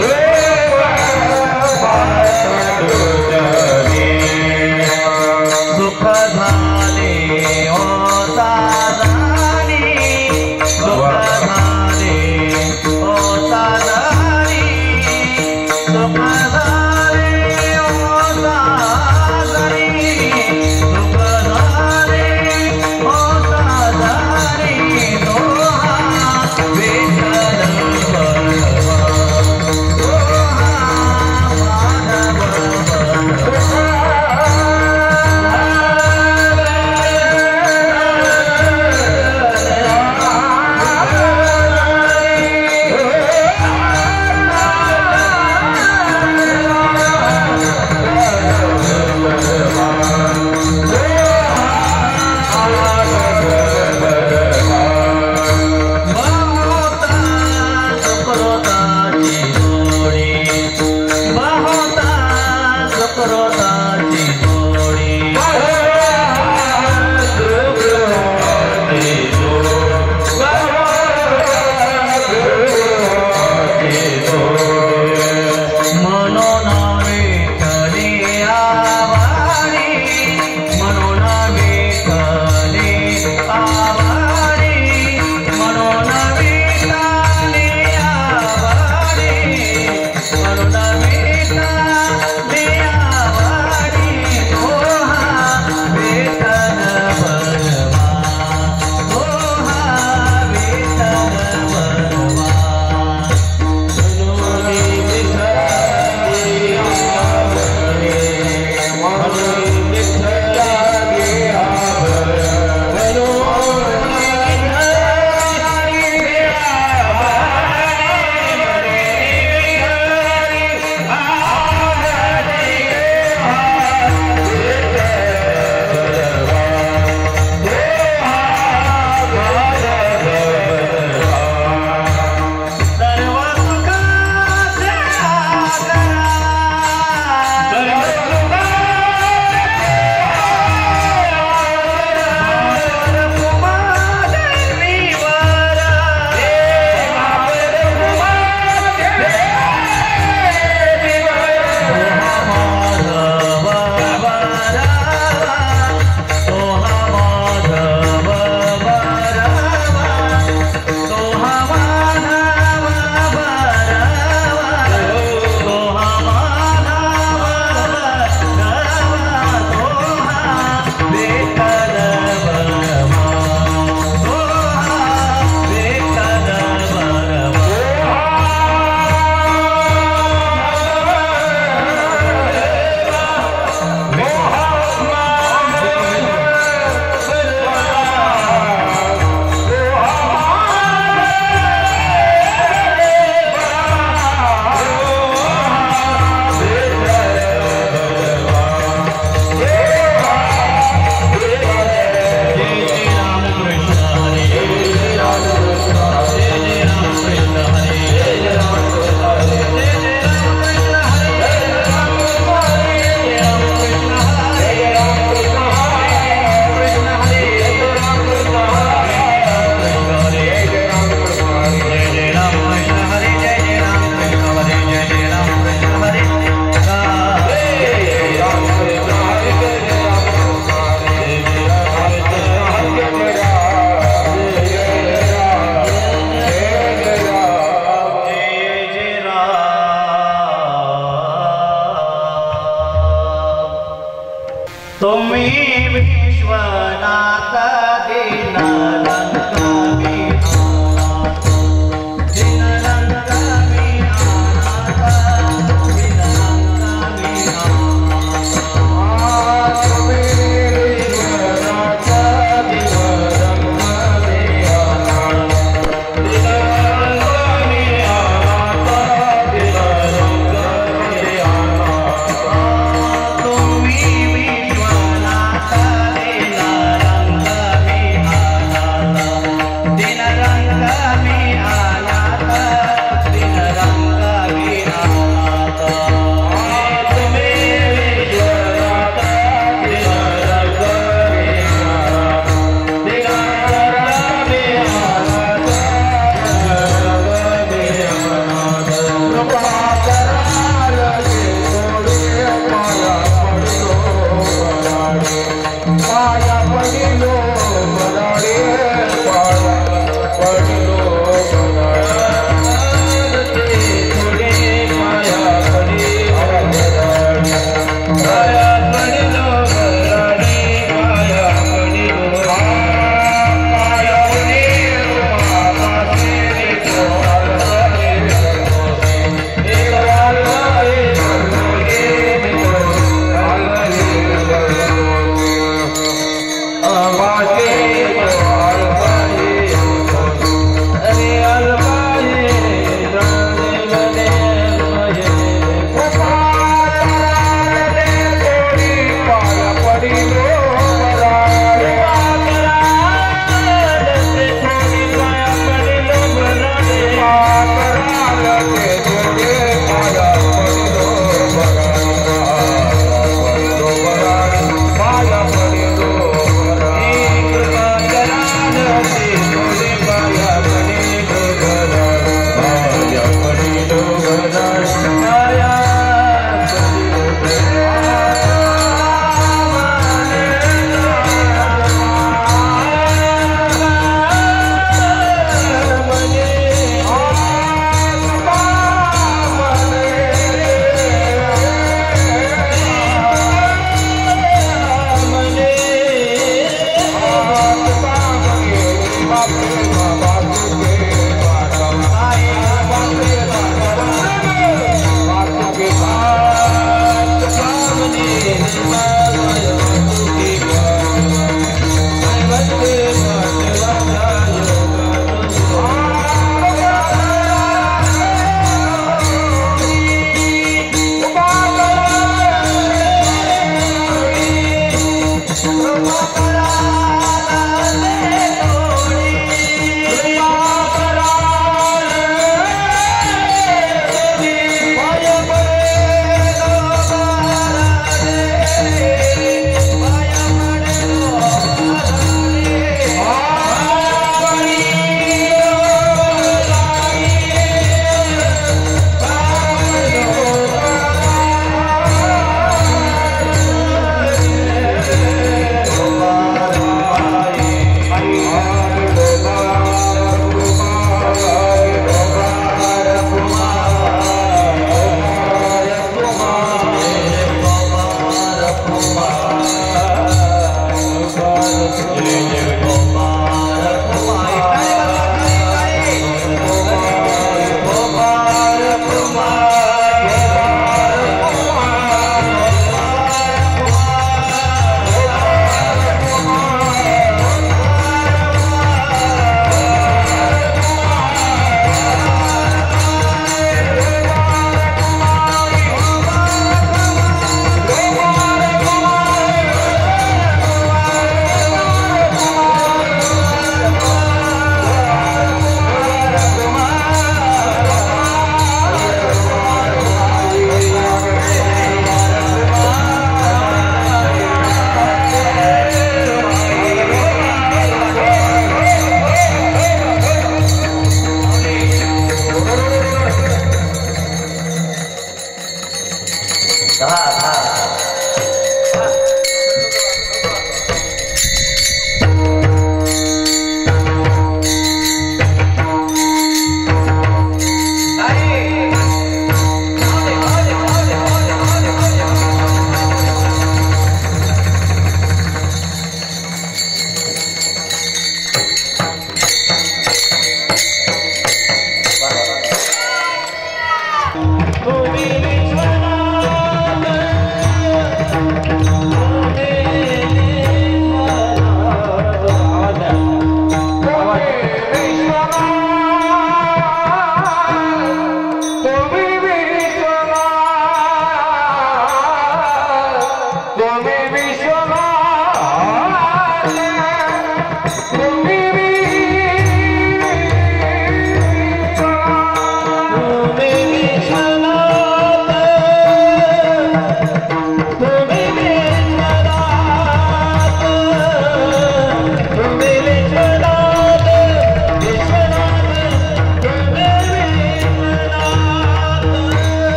रे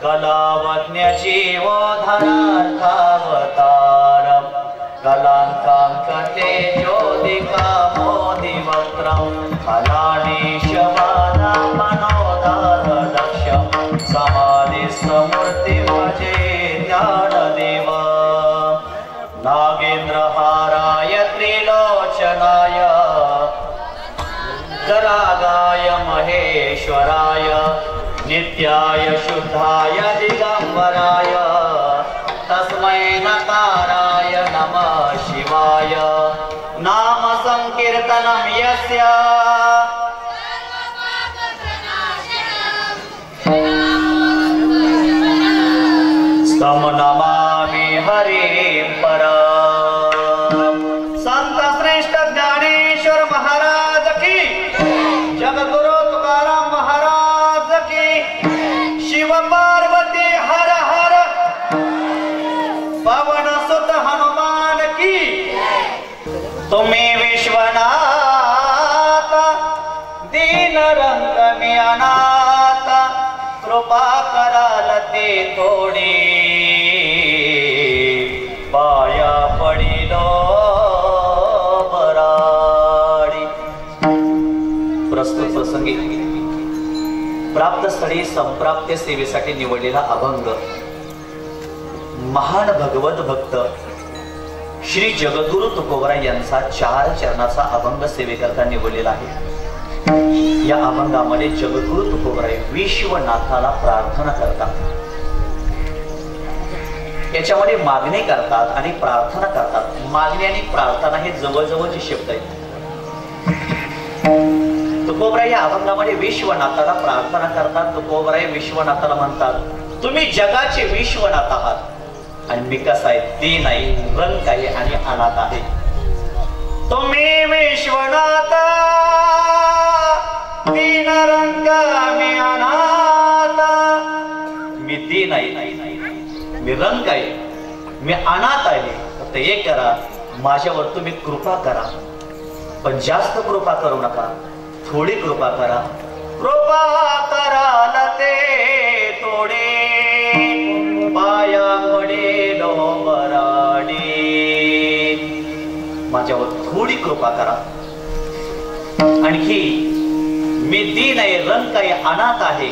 कलावज्ञ जीवोधरार्थावतार कलांकांकते ज्योतिका मोदिवक्त्रं कलानीशवादा मनोदार दक्ष समाधिस्थमूर्ति भजे ज्ञानदेव नागेन्द्रहाराय त्रिलोचनाय करागाय महेश्वराय नित्याय शुद्धाय दिगंबराय तस्मै नकाराय नमः शिवाय नाम संकीर्तनं यस्य तं नमामि हरिं परं। संत श्रेष्ठ ज्ञानेश्वर महाराज की, जगद्गुरु तुकाराम महाराज की, शिव पार्वती हर हर, पवन सुत हनुमान की। तुम्ही विश्वनाथ दीन रंग मी अनाथ, कृपा कराल ते थोडी पाया पडिलो बराडी। प्रस्तुत प्रसंगी प्राप्त स्थळी संप्राप्त सेवेसाठी निवडलेला अभंग महान भगवत भक्त श्री जगद्गुरु तुकोबरा यांचा 4 चरणाचा अभंग सेवेकरता निवडलेला आहे। या अभंगामध्ये जगद्गुरु तुकोबरा विश्वनाथाला प्रार्थना करतात, याच्यामध्ये मागणी करतात आणि प्रार्थना करतात। मागणी आणि प्रार्थना हे जवळजवळचे शब्द आहेत। तुकोबरा या अभंगामध्ये विश्वनाथाला प्रार्थना करतात। तुकोबरा विश्वनाथाला म्हणतात, तुम्ही जगाचे विश्वनाथ आहात आणि मी कसा आहे, दीन आहे, रंग आहे आणि अनाथ आहे। तुम्ही विश्वनाथ दीन रंग मी अनाथ, मी दीन आहे, मी रंग आहे, मी अनाथ आहे। फक्त एक करा, माझ्यावर तुम्ही कृपा करा, पण जास्त कृपा करू नका, थोडी कृपा करा। कृपा कराल ते थोडी पाया पडेलो बराडी, माझ्यावर थोडी कृपा करा। आणखी मी दीन आहे, रंग आहे, अनाथ आहे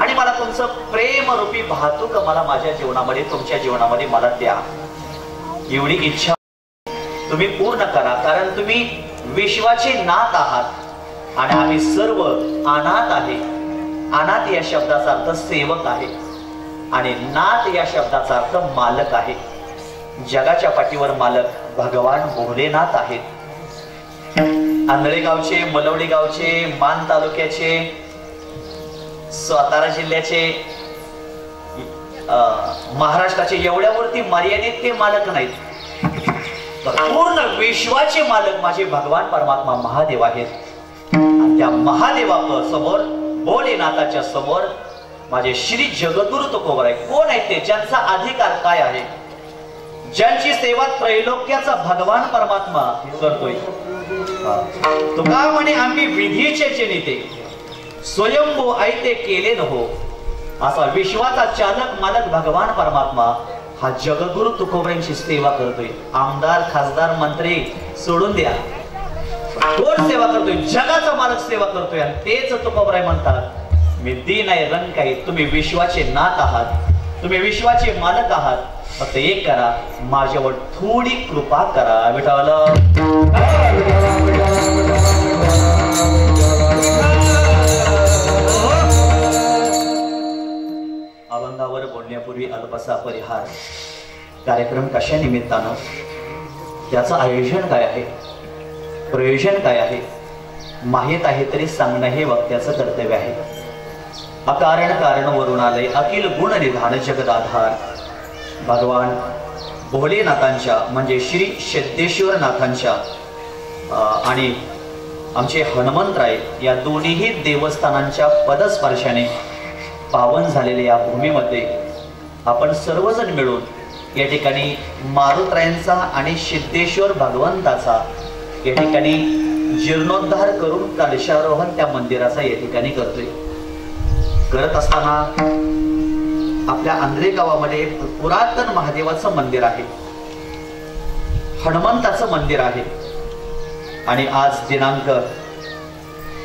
आणि मला तुमचं प्रेम रूपी वाहतूक मला माझ्या जीवनामध्ये, तुमच्या जीवनामध्ये मला द्या। एवढी इच्छा तुम्ही पूर्ण करा, कारण तुम्ही विश्वाचे नाथ आहात आणि आम्ही सर्व अनाथ आहे। अनाथ या शब्दाचा अर्थ सेवक आहे आणि नाथ या शब्दाचा अर्थ मालक आहे। जगाच्या पाठीवर मालक भगवान भोलेनाथ आहेत। आंधळे गावचे, मलवडी गावचे, मान तालुक्याचे, सातारा जिल्ह्याचे, महाराष्ट्राचे एवढ्यावरती मर्यादित ते मालक नाहीत। पूर्ण विश्वाचे मालक माझे भगवान परमात्मा महादेव आहेत। आणि त्या महादेवा समोर, भोलेनाथाच्या समोर माझे श्री जगद्गुरु तुकोबरा कोण आहेत ते, ज्यांचा अधिकार काय आहे, ज्यांची सेवा त्रैलोक्याचा भगवान परमात्मा करतोय। तुका म्हणे आम्ही विधीचे चिनिते, स्वयंभू ऐते केले न हो। असा विश्वाचा चालक मालक भगवान परमात्मा हा जगद्गुरु तुकोबरांची सेवा करतोय। आमदार, खासदार, मंत्री सोडून द्या, कोण सेवा करतोय? जगाचा मालक सेवा करतोय। आणि तेच तुकोबरा म्हणतात, मी दीन आहे, रंग आहे, तुम्ही विश्वाचे नाथ आहात, तुम्ही विश्वाचे मालक आहात, फक्त एक करा, माझ्यावर थोडी कृपा करा। विठाल अभंगावर बोलण्यापूर्वी अल्पसा परिहार। कार्यक्रम कशा निमित्तानं, त्याचं आयोजन काय आहे, प्रयोजन काय आहे, माहित आहे तरी सांगणं हे वक्त्याचं कर्तव्य आहे। अकारण कारण वरून आले, अखिल गुण निधान जगदाधार भगवान भोलेनाथांच्या म्हणजे श्री सिद्धेश्वर नाथांच्या आणि आमचे हनुमंतराय या दोन्ही देवस्थानांच्या पदस्पर्शाने पावन झालेल्या या भूमीमध्ये आपण सर्वजण मिळून या ठिकाणी मारुतरायांचा आणि सिद्धेश्वर भगवंताचा या ठिकाणी जीर्णोद्धार करून कलशारोहण त्या मंदिराचा या ठिकाणी करतोय। करत असताना आपल्या आंध्रे गावामध्ये पुरातन महादेवाचं मंदिर आहे, हनुमंताचं मंदिर आहे आणि आज दिनांक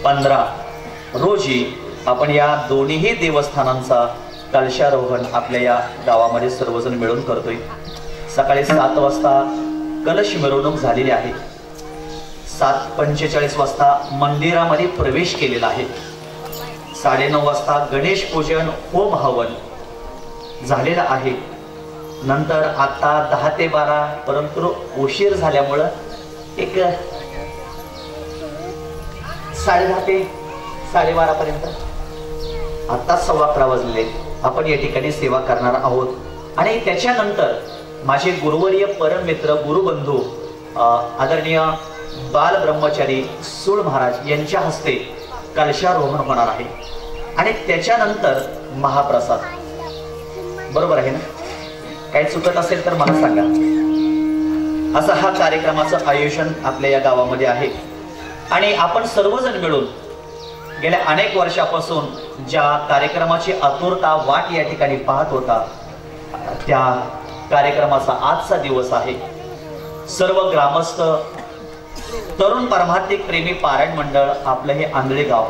15 रोजी आपण या दोन्ही देवस्थानांचा कलशारोहण आपल्या या गावामध्ये सर्वजण मिळून करतोय। सकाळी 7 वाजता कलश मिरवणूक झालेली आहे। 7:45 वाजता मंदिरामध्ये प्रवेश केलेला आहे। 9:30 वाजता गणेश पूजन होम हवन झालेला आहे। नंतर आता 10 ते 12 परंतु उशीर झाल्यामुळं एक 10:30 ते 12:30 पर्यंत आता 11:15 वाजले आपण या ठिकाणी सेवा करणार आहोत। आणि त्याच्यानंतर माझे गुरुवर्य परम मित्र गुरुबंधू आदरणीय बाल ब्रह्मचारी सूळ महाराज यांच्या हस्ते कलशारोहण होणार आहे आणि त्याच्यानंतर महाप्रसाद। बरोबर आहे ना? काही चुकत असेल तर मला सांगा। असं हा कार्यक्रमाचं आयोजन आपल्या या गावामध्ये आहे आणि आपण सर्वजण मिळून गेल्या अनेक वर्षापासून ज्या कार्यक्रमाची आतुरता वाट या ठिकाणी पाहत होता त्या कार्यक्रमाचा आजचा दिवस आहे। सर्व ग्रामस्थ, तरुण परमार्थिक प्रेमी पारायण मंडळ, आपलं हे आंधळे गाव,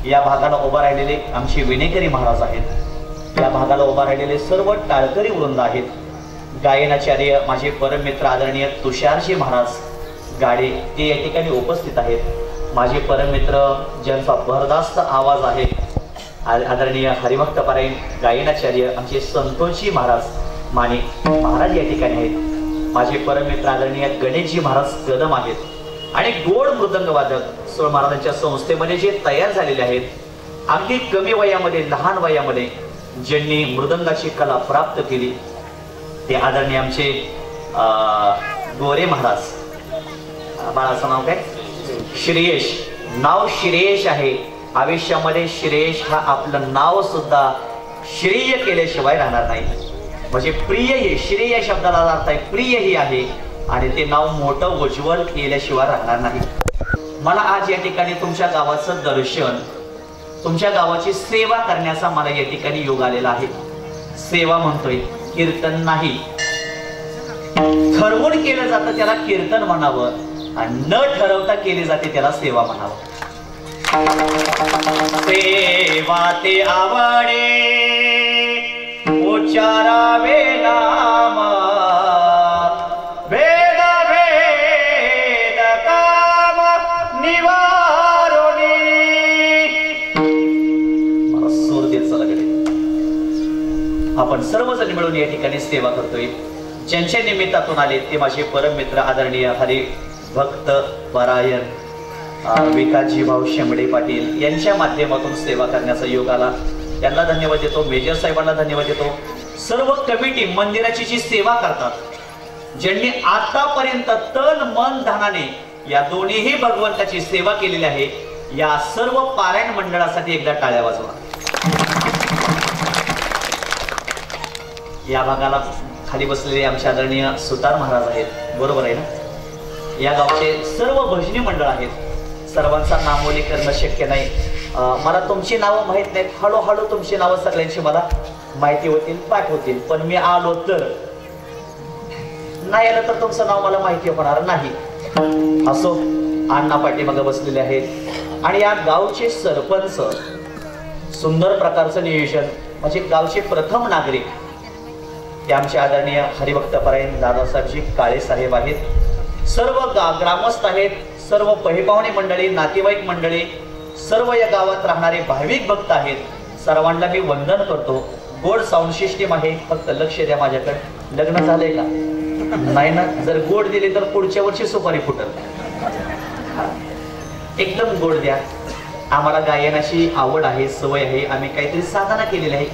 या भागाला उभा राहिलेले आमचे विनेकरी महाराज आहेत, या भागाला उभा राहिलेले सर्व टाळकरी वृंद आहेत, गायनाचार्य माझे परम मित्र आदरणीय तुषारजी महाराज गाडे ते या ठिकाणी उपस्थित आहेत, माझे परम मित्र ज्यांचा भरदास्त आवाज आहे आदरणीय हरिभक्त पारायण गायनाचार्य आमचे संतोषजी महाराज माने महाराज या ठिकाणी आहेत, माझे परम मित्र आदरणीय गणेशजी महाराज कदम आहेत आणि गोड मृदंग वादक सूळ महाराजांच्या संस्थेमध्ये जे तयार झालेले आहेत, अगदी कमी वयामध्ये लहान वयामध्ये ज्यांनी मृदंगाची कला प्राप्त केली ते आदरणीय आमचे गोरे महाराज, बाळाचं नाव काय? श्रेयश, नाव श्रेयश आहे। आयुष्यामध्ये श्रेयश हा आपलं नाव सुद्धा श्रेय केल्याशिवाय राहणार नाही, म्हणजे प्रिय हे श्रेय शब्दाला अर्थ आहे प्रिय ही आहे आणि ते नाव मोठं उज्ज्वल केल्याशिवाय राहणार नाही। मला आज या ठिकाणी तुमच्या गावाचं दर्शन, तुमच्या गावाची सेवा करण्याचा मला या ठिकाणी योग आलेला आहे। सेवा म्हणतोय, कीर्तन नाही। ठरवून केलं जातं त्याला कीर्तन म्हणावं आणि न ठरवता केली जाते त्याला सेवा म्हणावं। सेवा ते आवडे उच्चारावे नाम, वेद वेद काम निवारोनी। मला सूर देत चला गेले। आपण सर्वजण मिळून या ठिकाणी सेवा करतोय। ज्यांच्या निमित्तातून आले ते माझे परम मित्र आदरणीय हरी भक्त परायण विकासजी भाऊ शेंबडे पाटील यांच्या माध्यमातून सेवा करण्याचा योग आला, त्यांना धन्यवाद देतो। मेजर साहेबांना धन्यवाद देतो। सर्व कमिटी मंदिराची जी सेवा करतात, ज्यांनी आतापर्यंत तन मन धनाने या दोन्हीही भगवंताची सेवा केलेली आहे, या सर्व पारायण मंडळासाठी एकदा टाळ्या वाजवा। या भागाला खाली बसलेले आमचे आदरणीय सुतार महाराज आहेत, बरोबर आहे ना? या गावचे सर्व भजनी मंडळ आहेत, सर्वांचा नामोल्ली करणं शक्य नाही। मला तुमची नावं माहित नाहीत, हळूहळू तुमची नावं सगळ्यांची मला माहिती होतील, पाठ होतील, पण मी आलो तर नाही आलं तर तुमचं नाव मला माहिती होणार नाही। असो, अण्णा पाठीमागे बसलेले आहेत आणि या गावचे सरपंच, सुंदर प्रकारचं नियोजन, म्हणजे गावचे प्रथम नागरिक ते आमचे आदरणीय हरिभक्त परायण दादासाहेबजी काळे साहेब आहेत। सर्व ग्रामस्थ आहेत, सर्व पहिपावणे मंडळी, नातेवाईक मंडळी, सर्व या गावात राहणारे भाविक भक्त आहेत, सर्वांना मी वंदन करतो। गोड साऊंड सिस्टीम आहे, फक्त लक्ष द्या माझ्याकडे। लग्न झालंय का? नाही ना? जर गोड दिली तर पुढच्या वर्षी सुपारी फुटल, एकदम गोड द्या। आम्हाला गायनाची आवड आहे, सवय आहे, आम्ही काहीतरी साधना केलेली आहे,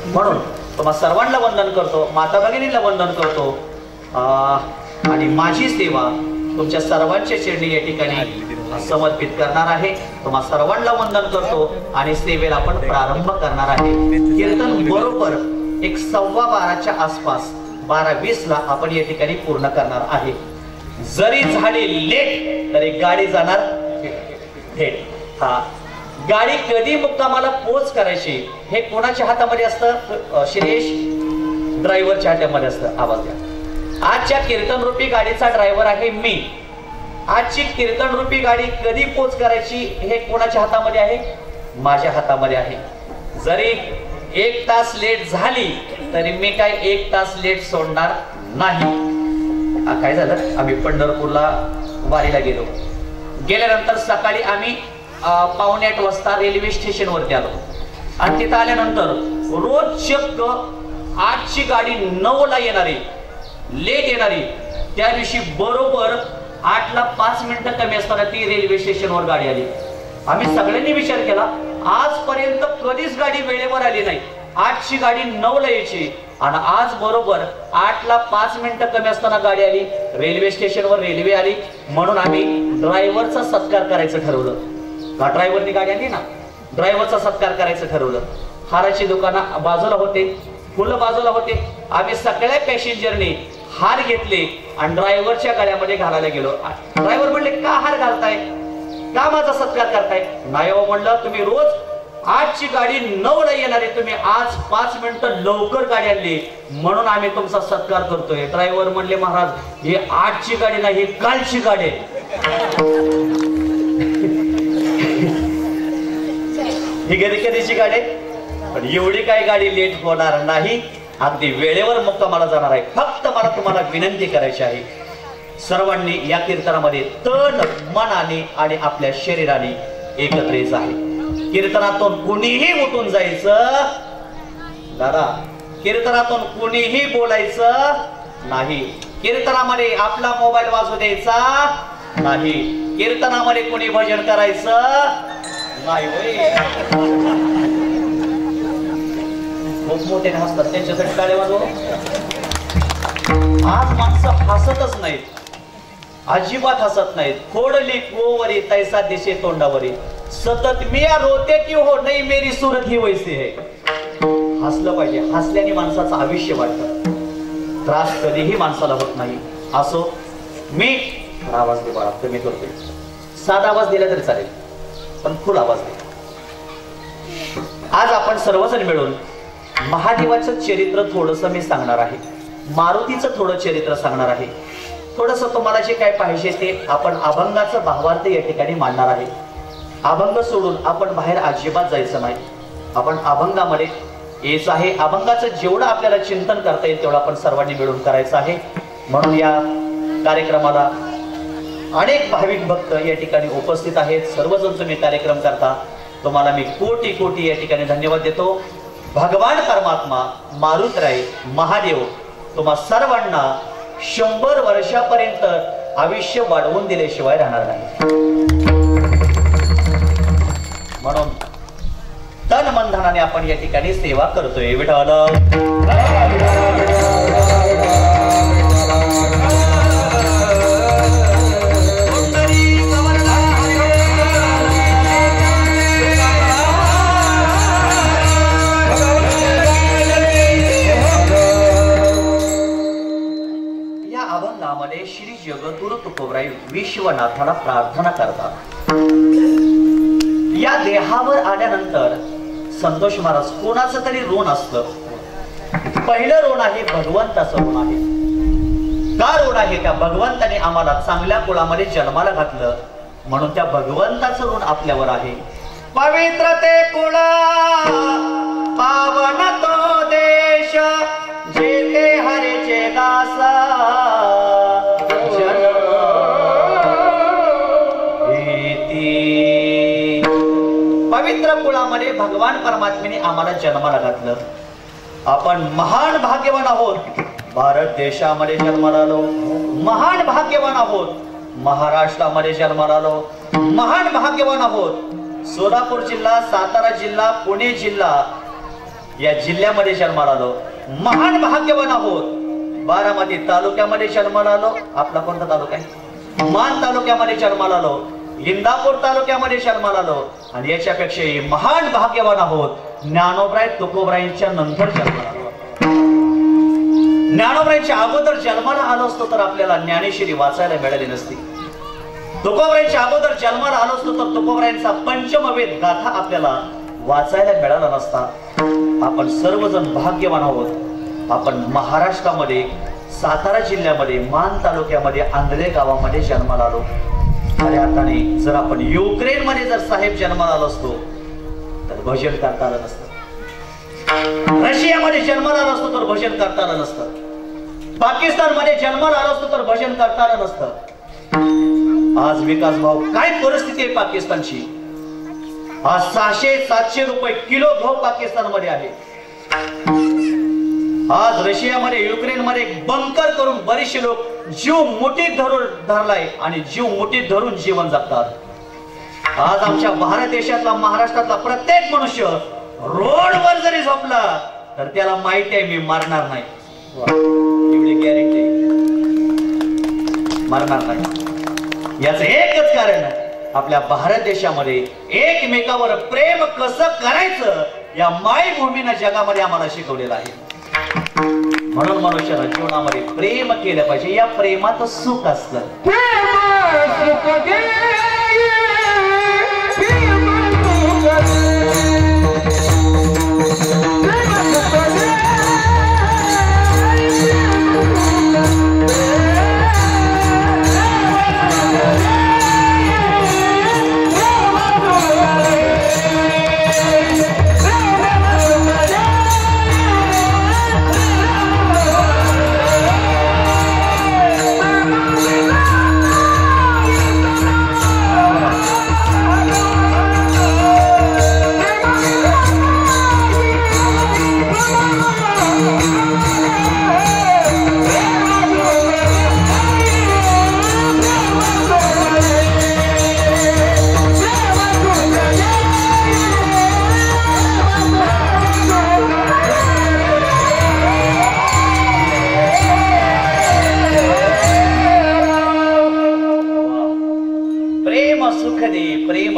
म्हणून तुम्हा सर्वांना वंदन करतो, माता भगिनींना वंदन करतो आणि माझी सेवा तुमच्या सर्वांच्या चरणी या ठिकाणी समर्पित करणार आहे। तुम्हा सर्वांना वंदन करतो आणि सेवेला आपण प्रारंभ करणार आहे। कीर्तन बरोबर 11:15च्या आसपास 12:20ला आपण या ठिकाणी पूर्ण करणार आहे। जरी झाली लेट तरी गाडी जाणार थेट। हा गाडी कधी मुक्कामाला पोच करायची हे कोणाच्या हातामध्ये असतं? श्रेयश ड्रायव्हरच्या हातामध्ये असतं. आवाज द्या. आजच्या कीर्तन रूपी गाडीचा ड्रायव्हर आहे मी. आजची कीर्तन रूपी गाडी कधी पोच करायची हे कोणाच्या हातामध्ये आहे? माझ्या हातामध्ये आहे. जरी 1 तास लेट झाली तरी मी काय 1 तास लेट सोडणार नाही. काय झालं, आम्ही पंढरपूरला वारीला गेलो. गेल्यानंतर सकाळी आम्ही 7:45 वाजता रेल्वे स्टेशन वरती आलो आणि तिथं आल्यानंतर रोज चक्क 8ची गाडी 9ला येणारी, लेट येणारी, त्या दिवशी बरोबर 8ला 5 मिनिटं कमी असताना ती रेल्वे स्टेशनवर गाडी आली. आम्ही सगळ्यांनी विचार केला, आजपर्यंत कधीच गाडी वेळेवर आली नाही. 8ची गाडी 9ला यायची आणि आज बरोबर 8ला 5 मिनिटं कमी असताना गाडी आली. रेल्वे स्टेशनवर रेल्वे आली म्हणून आम्ही ड्रायव्हरचा सत्कार करायचं ठरवलं. ड्रायव्हरनी गाडी आली ना, ड्रायव्हरचा सत्कार करायचं ठरवलं. हाराची दुकानं बाजूला होते, फुलं बाजूला होते. आम्ही सगळ्या पॅसेंजरनी हार घेतले आणि ड्रायव्हरच्या गाड्यामध्ये घालायला गेलो. ड्रायव्हर म्हणले, का हार घालताय, का माझा सत्कार करताय? नाही हो म्हणलं, तुम्ही रोज 8ची गाडी 9ला येणारी, तुम्ही आज 5 मिनिटं लवकर गाडी आणली म्हणून आम्ही तुमचा सत्कार करतोय. ड्रायव्हर म्हणले, महाराज ही 8ची गाडी नाही, ही कालची गाडी आहे. ही कधीची गाडी, पण एवढी काही गाडी लेट होणार नाही. अगदी वेळेवर मुक्कामाला जाणार आहे. फक्त मला तुम्हाला विनंती करायची आहे, सर्वांनी या कीर्तनामध्ये तन मनाने आणि आपल्या शरीराने एकत्र यायचं आहे. कीर्तनातून कुणीही उठून जायचं दादा, कीर्तनातून कुणीही बोलायचं नाही. कीर्तनामध्ये आपला मोबाईल वाजू द्यायचा नाही. कीर्तनामध्ये कुणी भजन करायचं नाही. खूप मोठे हसतात, त्यांच्यासाठी टाळे वाजव. आज माणसं हसतच नाहीत, अजिबात हसत नाहीत. खोडली कोवरी तैसा दिसे तोंडावरी, सतत मी रोते की हो नाही मेरी सूरत ही वैसे है. हसलं पाहिजे, हसल्याने माणसाचं आयुष्य वाढतं. त्रास कधीही माणसाला होत नाही. असो, मी आवाज दे बाळा, कमी करतोय. साधा आवाज दिला तरी चालेल, पण फुल आवाज दे. आज आपण सर्वजण मिळून महादेवाचं चरित्र थोडस मी सांगणार आहे. मारुतीचं थोडं चरित्र सांगणार आहे. थोडस तुम्हाला जे काय पाहिजे ते आपण अभंगाचं भावार्थ या ठिकाणी मांडणार आहे. अभंग सोडून आपण बाहेर अजिबात जायचं नाही. आपण अभंगामध्ये यायचं आहे. अभंगाचं जेवढं आपल्याला चिंतन करता येईल तेवढं आपण सर्वांनी मिळून करायचं आहे. म्हणून या कार्यक्रमाला अनेक भाविक भक्त या ठिकाणी उपस्थित आहेत. सर्वजण तुम्ही कार्यक्रम करता, तुम्हाला मी कोटी कोटी या ठिकाणी धन्यवाद देतो. भगवान परमात्मा मारुतराय महादेव तुम्हा सर्वांना 100 वर्षापर्यंत आयुष्य वाढवून दिल्याशिवाय राहणार नाही. म्हणून तन मन धनाने आपण या ठिकाणी सेवा करतोय. विठ्ठल श्री जगद्गुरु तुकोबराय विश्वनाथाला प्रार्थना करतात. या देहावर आल्यानंतर संतोष महाराज कोणाचं तरी ऋण असतं. पहिलं ऋण आहे भगवंताचं ऋण आहे. का ऋण आहे? त्या भगवंताने आम्हाला चांगल्या कुळामध्ये जन्माला घातलं म्हणून त्या भगवंताचं ऋण आपल्यावर आहे. पवित्र ते कुळ पावन तो देश जेते हरेचे दास पवित्र कुळामध्ये भगवान परमात्म्याने आम्हाला जन्माला घातलं. आपण महान भाग्यवान आहोत. भारत देशामध्ये जन्माला आलो, महान भाग्यवान आहोत. महाराष्ट्रामध्ये जन्माला आलो, महान भाग्यवान आहोत. सोलापूर जिल्हा, सातारा जिल्हा, पुणे जिल्हा या जिल्ह्यामध्ये जन्माला आलो, महान भाग्यवान आहोत. बारामती तालुक्यामध्ये जन्माला आलो. आपला कोणता तालुका आहे? मान तालुक्यामध्ये जन्माला आलो, इंदापूर तालुक्यामध्ये जन्माला आलो आणि याच्यापेक्षाही महान भाग्यवान आहोत. ज्ञानोबराय तुकोबरायांच्या नंतर जन्माला आलो. ज्ञानोबरायांच्या अगोदर जन्माला आलो असतो तर आपल्याला ज्ञानेश्वरी वाचायला मिळाली नसती. तुकोबरायांच्या अगोदर जन्माला आलो असतो तर तुकोबरायांचा पंचमवेद गाथा आपल्याला वाचायला मिळाला नसता. आपण सर्वजण भाग्यवान आहोत. आपण महाराष्ट्रामध्ये सातारा जिल्ह्यामध्ये मान तालुक्यामध्ये आंधळे गावामध्ये जन्माला आलो. खऱ्या अर्थाने जर आपण युक्रेन मध्ये जर साहेब जन्माला आलो असतो तर भजन करता आलं नसतं. रशियामध्ये जन्माला आलो असतो तर भजन करता आलं नसतं. पाकिस्तान मध्ये जन्माला आलो असतो तर भजन करता आलं नसतं. आज विकास भाऊ काय परिस्थिती आहे पाकिस्तानची. आज 600-700 रुपये किलो गहू पाकिस्तान मध्ये आहे. आज रशियामध्ये युक्रेन मध्ये बंकर करून बरेचसे लोक जीव मुठीत धरून धरलाय आणि जीव मुठीत धरून जीवन जगतात. आज आमच्या भारत देशातला महाराष्ट्रातला प्रत्येक मनुष्य रोडवर जरी झोपला तर त्याला माहिती आहे मी मरणार नाही. एवढी गॅरंटी मरणार नाही. याचं एकच कारण आपल्या भारत देशामध्ये एकमेकावर प्रेम कसं करायचं या मायभूमीनं जगामध्ये आम्हाला शिकवलेलं आहे. म्हणून मनुष्याला जीवनामध्ये प्रेम केलं पाहिजे. या प्रेमात सुख असतं.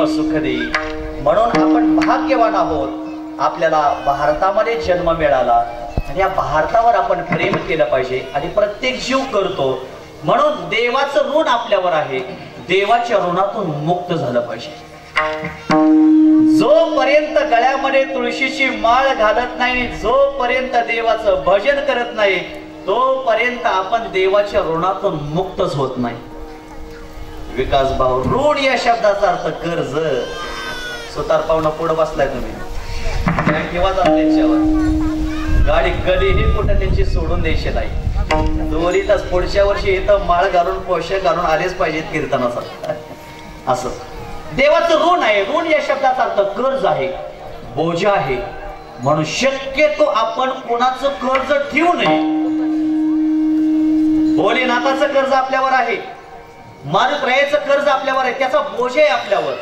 सुख दे. म्हणून आपण भाग्यवान आहोत. आपल्याला भारतामध्ये जन्म मिळाला आणि या भारतावर आपण प्रेम केलं पाहिजे आणि प्रत्येक जीव करतो म्हणून देवाचं ऋण आपल्यावर आहे. देवाच्या ऋणातून मुक्त झालं पाहिजे. जोपर्यंत गळ्यामध्ये तुळशीची माळ घालत नाही, जोपर्यंत देवाचं भजन करत नाही, तोपर्यंत आपण देवाच्या ऋणातून मुक्तच होत नाही. विकास भाऊ, ऋण या शब्दाचा अर्थ कर्ज. सुतार पाहुणा पुढे बसलाय तुम्ही, ठेवा त्यांच्यावर. गाडी कधीही कुठे त्यांची सोडून द्यायची नाही. दोरीतच पुढच्या वर्षी इथं माळ घालून पोषक घालून आलेच पाहिजेत कीर्तनासाठी. असं देवाचं ऋण आहे. ऋण या शब्दाचा अर्थ कर्ज आहे, बोजा आहे. म्हणून शक्यतो आपण कोणाचं कर्ज ठेवू नये. भोलेनाथाचं कर्ज आपल्यावर आहे, मारुत्रायाचं कर्ज आपल्यावर आहे, त्याचा बोजा आहे आपल्यावर.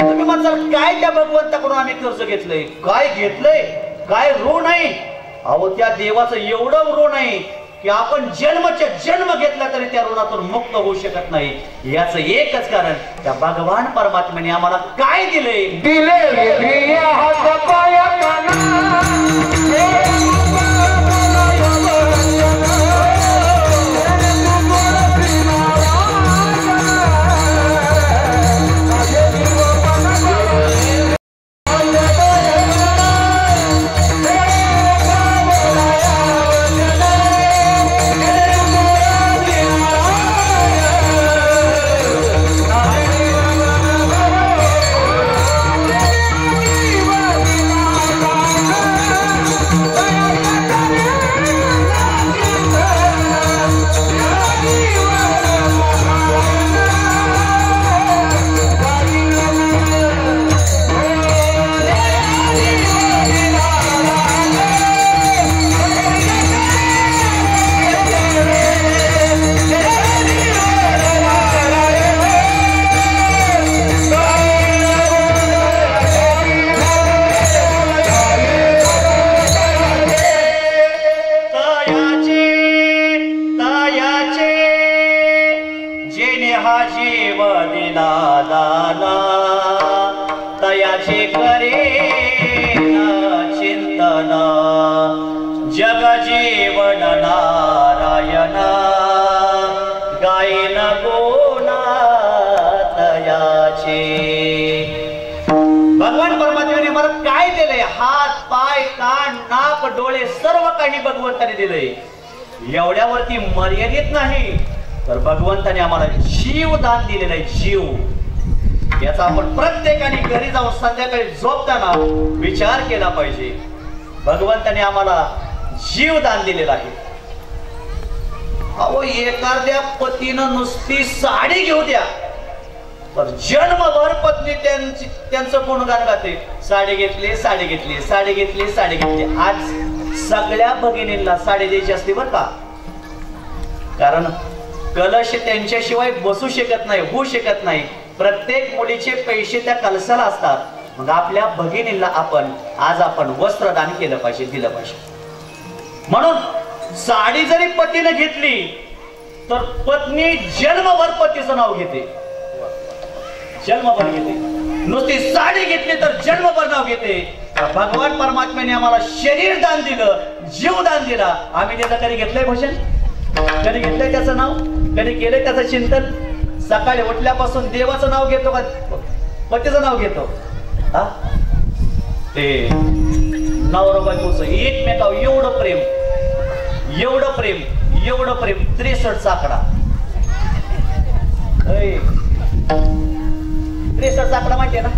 तुम्ही म्हणताल काय त्या भगवंताकडून आम्ही कर्ज घेतलंय, काय घेतलंय, काय ऋण आहे. अहो त्या देवाचं एवढं ऋण आहे की आपण जन्मच्या जन्म घेतला तरी त्या ऋणातून मुक्त होऊ शकत नाही. याचं एकच कारण त्या भगवान परमात्म्याने आम्हाला काय दिले. नारायण गायन गोना देवाचे. भगवान परमात्म्याने मला काय दिलंय? हात, पाय, कान, नाक, डोळे सर्व काही भगवंताने दिलंय. एवढ्यावरती मर्यादित नाही तर भगवंताने आम्हाला जीवदान दिलेलं आहे. जीव याचा आपण प्रत्येकाने घरी जाऊन संध्याकाळी झोपताना विचार केला पाहिजे. भगवंताने आम्हाला जीवदान दिलेलं आहे. अहो, एखाद्या पतीनं नुसती साडी घेऊ द्या तर जन्मभर पत्नी त्यांचं गुणगान गाते. साडी घेतली, साडी घेतली, साडी घेतली, साडी घेतली. आज सगळ्या भगिनींना साडी द्यायची असते बर का. कारण कलश त्यांच्याशिवाय बसू शकत नाही, होऊ शकत नाही. प्रत्येक मुलीचे पैसे त्या कलशाला असतात. मग आपल्या भगिनींना आपण वस्त्रदान केलं पाहिजे, दिलं पाहिजे. म्हणून साडी जरी पतीने घेतली तर पत्नी जन्मभर पतीचं नाव घेते, जन्मभर घेते. नुसती साडी घेतली तर जन्मभर नाव घेते. भगवान परमात्म्याने आम्हाला शरीर दान दिलं, जीवदान दिला. आम्ही त्याचं कधी घेतलंय भजन? कधी घेतलंय त्याचं नाव? कधी केलंय त्याचं चिंतन? सकाळी उठल्यापासून देवाचं नाव घेतो का पतीचं नाव घेतो? हा, ते नवरा बायकोचं एकमेकावर एवढं प्रेम, एवढं प्रेम, एवढं प्रेम. 63चा आकडा, 63चा आकडा माहितीये ना?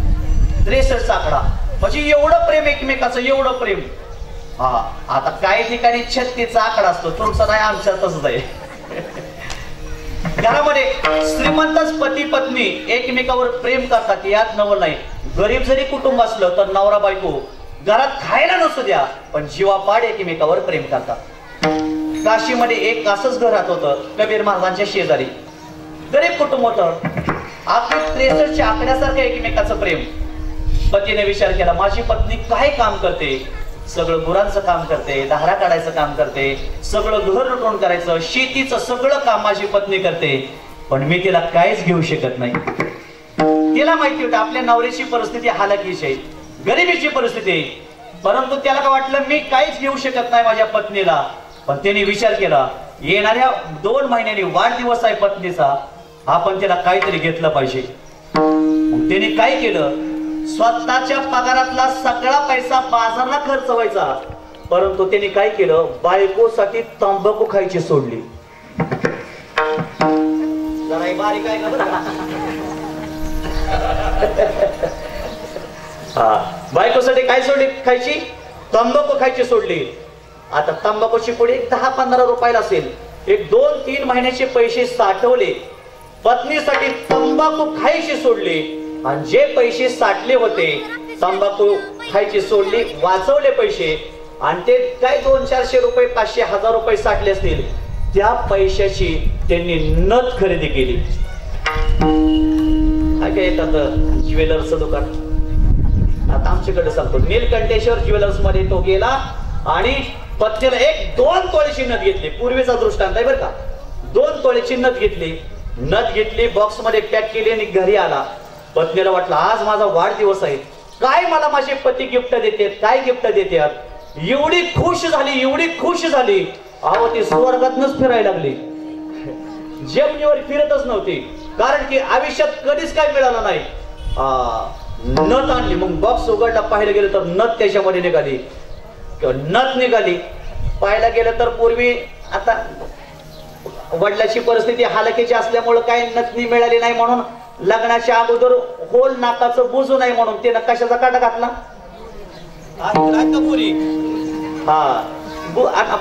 63चा आकडा म्हणजे एवढं प्रेम एकमेकाचं, एवढं प्रेम. हा, आता काही ठिकाणी 36चा आकडा असतो. तुमचा नाही, आमच्या तसंच आहे. घरामध्ये श्रीमंतच पती पत्नी एकमेकावर प्रेम करतात, यात नवल नाही. गरीब जरी कुटुंब असलं तर नवरा बायको घरात खायला नसू द्या पण जीवापाड एकमेकावर प्रेम करतात. काशीमध्ये एक असंच घर राहत होतं, कबीर महाराजांच्या शेजारी. गरीब कुटुंब होतं. आपल्या 63च्या आकड्यासारखं एकमेकाचं प्रेम. पतीने विचार केला, माझी पत्नी काय काम करते? सगळं गुरांचं काम करते, धारा काढायचं काम करते, सगळं घर लुटून करायचं, शेतीचं सगळं काम माझी पत्नी करते. पण मी तिला काहीच घेऊ शकत नाही. तिला माहिती होतं आपल्या नवऱ्याची परिस्थिती हालाकीची आहे, गरिबीची परिस्थिती आहे. परंतु त्याला काय वाटलं, मी काहीच घेऊ शकत नाही माझ्या पत्नीला. पण त्याने विचार केला, येणाऱ्या 2 महिन्यांनी वाढदिवस आहे पत्नीचा, आपण त्याला काहीतरी घेतलं पाहिजे. त्याने काय केलं, स्वतःच्या पगारातला सगळा पैसा बाजारला खर्च व्हायचा. परंतु त्याने काय केलं, बायकोसाठी तंबाखू खायची सोडली. जरा बारीक आहे का? हा, बायकोसाठी काय सोडली? खायची तंबाखू खायची सोडली. आता तंबाखूची पुढे 10-15 रुपयाला असेल. एक 2-3 महिन्याचे पैसे साठवले, पत्नीसाठी तंबाखू खायची सोडली. आणि जे पैसे साठले होते तंबाखू खायची सोडली, वाचवले पैसे. आणि ते काय 200-400 रुपये, 500-1000 रुपये साठले असतील, त्या पैशाची त्यांनी नथ खरेदी केली. काय येतात ज्वेलर्सचं दुकान, आता आमच्याकडे सांगतो, नीलकंठेश्वर ज्वेलर्स मध्ये तो गेला आणि पत्नीला 1-2 तोळ्याची नथ घेतली. पूर्वीचा दृष्टांत आहे बरं का. 2 तोळ्याची नथ घेतली, बॉक्स मध्ये पॅक केली आणि घरी आला. पत्नीला वाटलं, आज माझा वाढदिवस आहे, काय मला माझे पती गिफ्ट देते, काय गिफ्ट देतात. एवढी खुश झाली, एवढी खुश झाली. अहो, ती स्वर्गातनच फिरायला लागली, जमिनीवर फिरतच नव्हती. कारण की आयुष्यात कधीच काय मिळालं नाही. नथ आणली. मग बॉक्स उघडला, पाहायला गेलं तर नथ त्याच्यामध्ये निघाली. नथ निघाली. पाहायला गेलं तर पूर्वी, आता वडिलाची परिस्थिती हालाकीची असल्यामुळे काय नथनी मिळाली नाही, म्हणून लग्नाच्या अगोदर होल नाकाचं बुजू नाही म्हणून त्यानं कशाचा काटा घातला?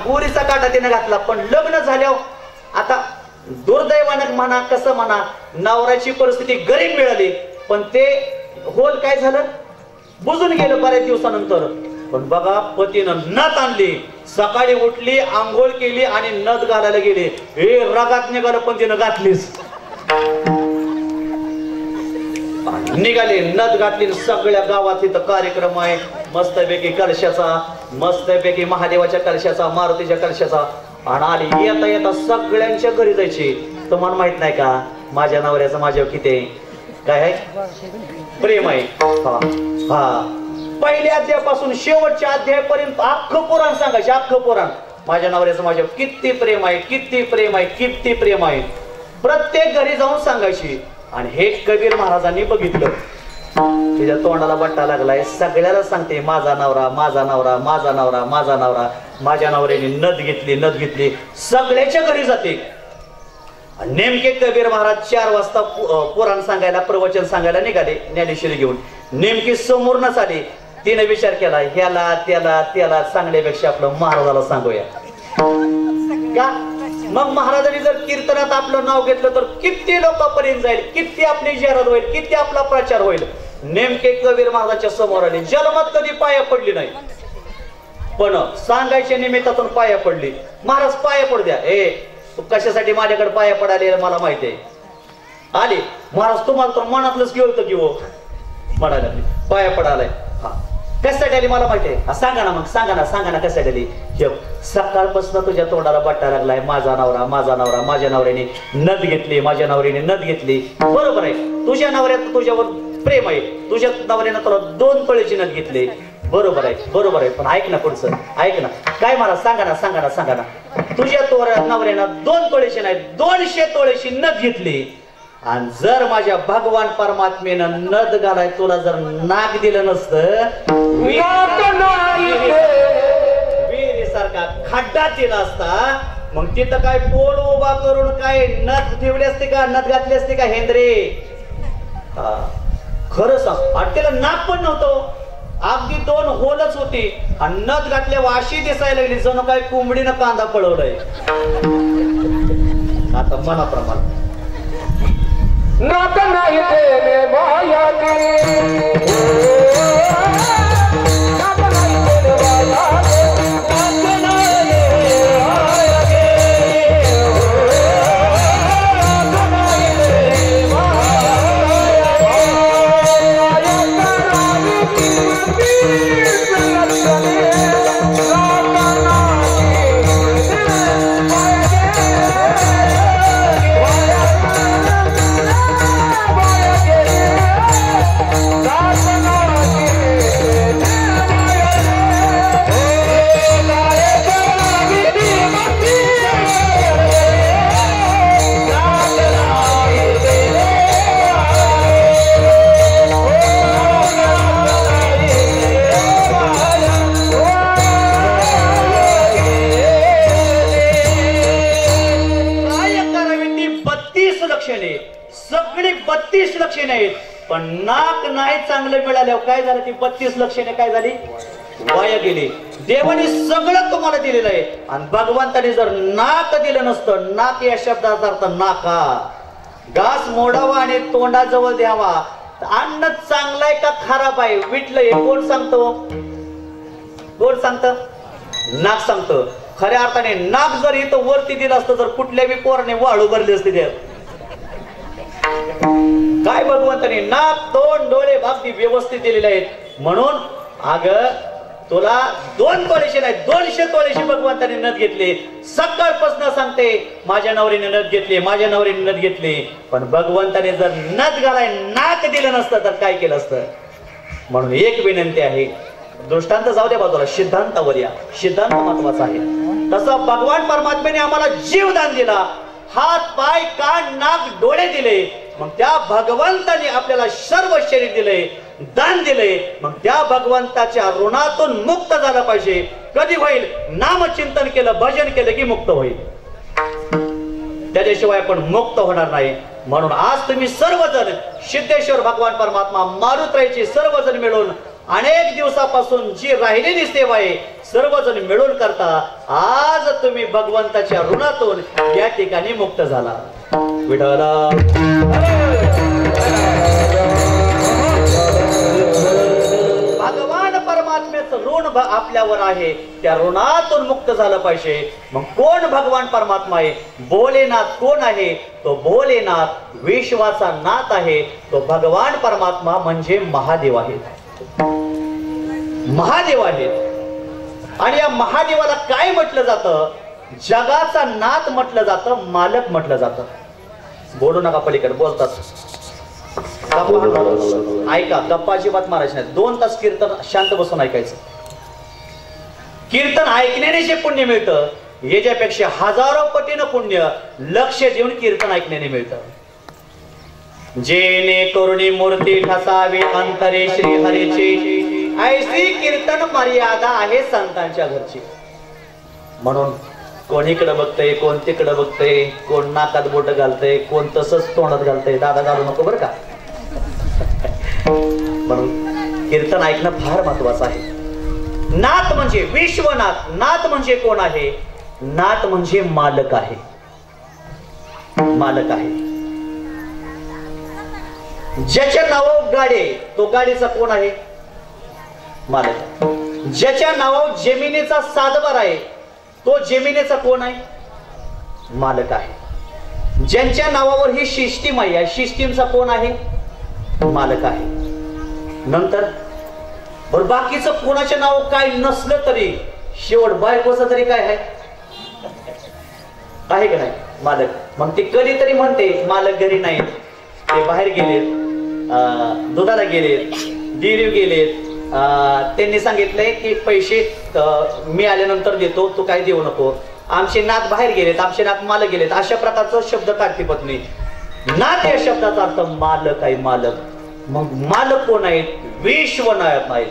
बोरीचा काटा त्याने घातला. पण लग्न झाल्यावर आता दुर्दैवानं म्हणा कसं म्हणा, नवऱ्याची परिस्थिती गरीब मिळाली, पण ते होल काय झालं, बुजून गेलं बऱ्याच दिवसानंतर. पण बघा, पतीनं नथ आणली, सकाळी उठली, आंघोळ केली आणि नथ घालायला गेली. हे रगात निघालं, पण तिनं घातलीच. निघाले, नथ घातली. सगळ्या गावात इथं कार्यक्रम आहे, मस्तपैकी कलशाचा, मस्तपैकी महादेवाच्या कलशाचा, मारुतीच्या कलशाचा. आणि आली, येता येता सगळ्यांच्या घरी जायची. तुम्हाला माहित नाही का माझ्या नवऱ्याचं माझ्यावर किती काय आहे प्रेम आहे. पहिल्या अध्यायापासून शेवटच्या अध्यायापर्यंत अख्खं पुराण सांगायचे, अख्खं पुराण. माझ्या नवऱ्याचं माझ्यावर किती प्रेम आहे, किती प्रेम आहे, किती प्रेम आहे. प्रत्येक घरी जाऊन सांगायची. आणि हे कबीर महाराजांनी बघितलं. तिच्या तोंडाला बट्टा लागलाय. सगळ्याला सांगते माझा नवरा, माझा नवरा, माझा नवरा, माझा नवरा. माझ्या नवऱ्याने नथ घेतली. सगळ्याच्या घरी जाते. नेमके कबीर महाराज 4 वाजता पुराण सांगायला, प्रवचन सांगायला निघाले ज्ञानेश्वरी घेऊन. नेमकी समोरनच आली. तिने विचार केला ह्याला त्याला सांगण्यापेक्षा आपलं महाराजाला सांगूया का. मग महाराजांनी जर कीर्तनात आपलं नाव घेतलं तर किती लोकांपर्यंत जाईल, किती आपली जाहिरात होईल, किती आपला प्रचार होईल. नेमके कबीर महाराजांच्या समोर आले. जन्मात कधी पाया पडली नाही, पण सांगायच्या निमित्तातून पाया पडली. महाराज पाया पडू द्या. तू कशासाठी माझ्याकडे पाया पडाले मला माहिती आहे. आले महाराज तुम्हाला तर मनातलंच घेऊ की हो म्हणायला पाया पडालाय. हा कशासाठी आली मला माहिती आहे. सांगा ना मग, सांगा ना कशासाठी आली. सकाळपासून तुझ्या तोंडाला बट्टा लागलाय माझा नवरा, माझा नवरा. माझ्या नवऱ्याने नथ घेतली, माझ्या नवऱ्याने नथ घेतली. बरोबर आहे, तुझ्या नवऱ्यात तुझ्यावर प्रेम आहे. तुझ्या नवऱ्यानं तुला 2 तोळ्याची नथ घेतली. बरोबर आहे. पण ऐक ना पुढचं, ऐक ना. काय मला सांगा ना. तुझ्या नवऱ्यानं 2 तोळ्याची नाही 200 तोळ्याची नथ घेतली. आणि जर माझ्या भगवान परमात्मेनं नथ घालाय तुला जर नाक दिलं नसतं, विहिरीसारखा खड्डा दिला असता, मग तिथं काय पोळ उभा करून काय नथ ठेवली असते का, नथ घातली असते का हेंद्रे. खरं सांग. आणि त्याला नाक पण नव्हतं, अगदी 2 होलच होती. आणि नथ घातल्यावर अशी दिसायला लागली जणू काय कोंबडीनं कांदा पळवलाय. आता मनाप्रमाणे नाक नाही तेरे माया सगळी 32 लक्षणे आहेत. पण नाक नाही चांगलं मिळाल्यावर काय झालं, ती 32 लक्षणे काय झाली, वाया गेली. देवाने सगळं तुम्हाला दिलेलं आहे. आणि भगवंताने जर नाक दिलं नसतं, नाक या शब्दाचा अर्थ नाका, घास मोडावा आणि तोंडाजवळ द्यावा. अन्न चांगलंय का खराब आहे विटलंय कोण सांगतो, कोण सांगतं, नाक सांगतं. खऱ्या अर्थाने नाक जर इथं वरती दिलं असतं तर कुठल्या बी पोराने वाळू भरली असते त्यात. काय भगवंताने नाक, तोंड, डोळे भाग व्यवस्थित दिलेले आहेत. म्हणून अग तुला 2 तोळ्याची नाही 200 तोळ्याची भगवंताने नथ घेतली. सकाळपासून सांगते माझ्या नवरीने नथ घेतली, माझ्या नवरीने नथ घेतली. पण भगवंताने जर नथ घालाय नाक दिलं नसतं तर काय केलं असतं. म्हणून एक विनंती आहे, दृष्टांत जाऊ द्या बाजूला, सिद्धांतावर या. सिद्धांत महत्वाचा आहे. तसं भगवान परमात्म्याने आम्हाला जीवदान दिला, हात, पाय, कान, नाक, डोळे दिले. मग त्या भगवंताने आपल्याला सर्व शरीर दिले, दान दिले. मग त्या भगवंताच्या ऋणातून मुक्त झालं पाहिजे. कधी होईल, नामचिंतन केलं, भजन केलं की मुक्त होईल. त्याच्याशिवाय आपण मुक्त होणार नाही. म्हणून आज तुम्ही सर्वजण सिद्धेश्वर भगवान परमात्मा मारुत्राईची सर्वजण मिळून अनेक दिवसापासून जी राहिलेली सेवा आहे सर्वजण मिळून करता. आज तुम्ही भगवंताच्या ऋणातून या ठिकाणी मुक्त झाला. विठ्ठला भगवान परमात्म्याचं ऋण आपल्यावर आहे, त्या ऋणातून मुक्त झालं पाहिजे. मग कोण भगवान परमात्मा आहे, भोलेनाथ कोण आहे, तो भोलेनाथ विश्वाचा नाथ आहे. तो भगवान परमात्मा म्हणजे महादेव आहे, महादेव आहेत. आणि या महादेवाला काय म्हटलं जातं, जगाचा नाथ म्हटलं जातं, मालक म्हटलं जातं. बोलू नका पलीकडे, बोलतात ऐका, गप्पा अजिबात मारायची नाही. 2 तास कीर्तन शांत बसून ऐकायचं. कीर्तन ऐकण्याने जे पुण्य मिळतं याच्यापेक्षा हजारो पटीनं पुण्य लक्ष देऊन कीर्तन ऐकण्याने मिळतं. जेने करुणी मूर्ती ठसावी अंतरे श्री हरीची, ऐशी कीर्तन मर्यादा आहे संतांच्या घरची. म्हणून कोण इकडे बघतय, कोण तिकडे बघतय, कोण नाकात बोट घालतय, कोण तसंच तोंडात घालतय. दादा घालू नको बरं का. म्हणून कीर्तन ऐकणं फार महत्वाचं आहे. नाथ म्हणजे विश्वनाथ. नाथ म्हणजे कोण आहे? नाथ म्हणजे मालक आहे. मालक आहे. ज्याच्या नावावर गाडी, तो गाडीचा कोण आहे? मालक. ज्याच्या नावावर जमिनीचा सातबार आहे, तो जमिनीचा कोण आहे? मालक आहे. ज्यांच्या नावावर ही सिस्टीम आहे, या सिस्टीमचा कोण आहे? मालक आहे. नंतर बरं, बाकीचं कोणाच्या नावावर काय नसलं तरी शेवट बायकोचं तरी काय आहे? आहे का नाही? मालक. मग ती कधीतरी म्हणते मालक घरी नाही, ते बाहेर गेलेत, दुधाला गेलेत, डिरीव गेलेत, त्यांनी सांगितलंय की पैसे मी आल्यानंतर देतो, तू काय देऊ नको, आमचे नाथ बाहेर गेलेत, आमचे नाथ मालक गेलेत, अशा प्रकारचा शब्द काढते पत्नी. नाथ या शब्दाचा अर्थ मालक आहे. मालक. मग मालक कोण आहेत? विश्वनाथ आहेत.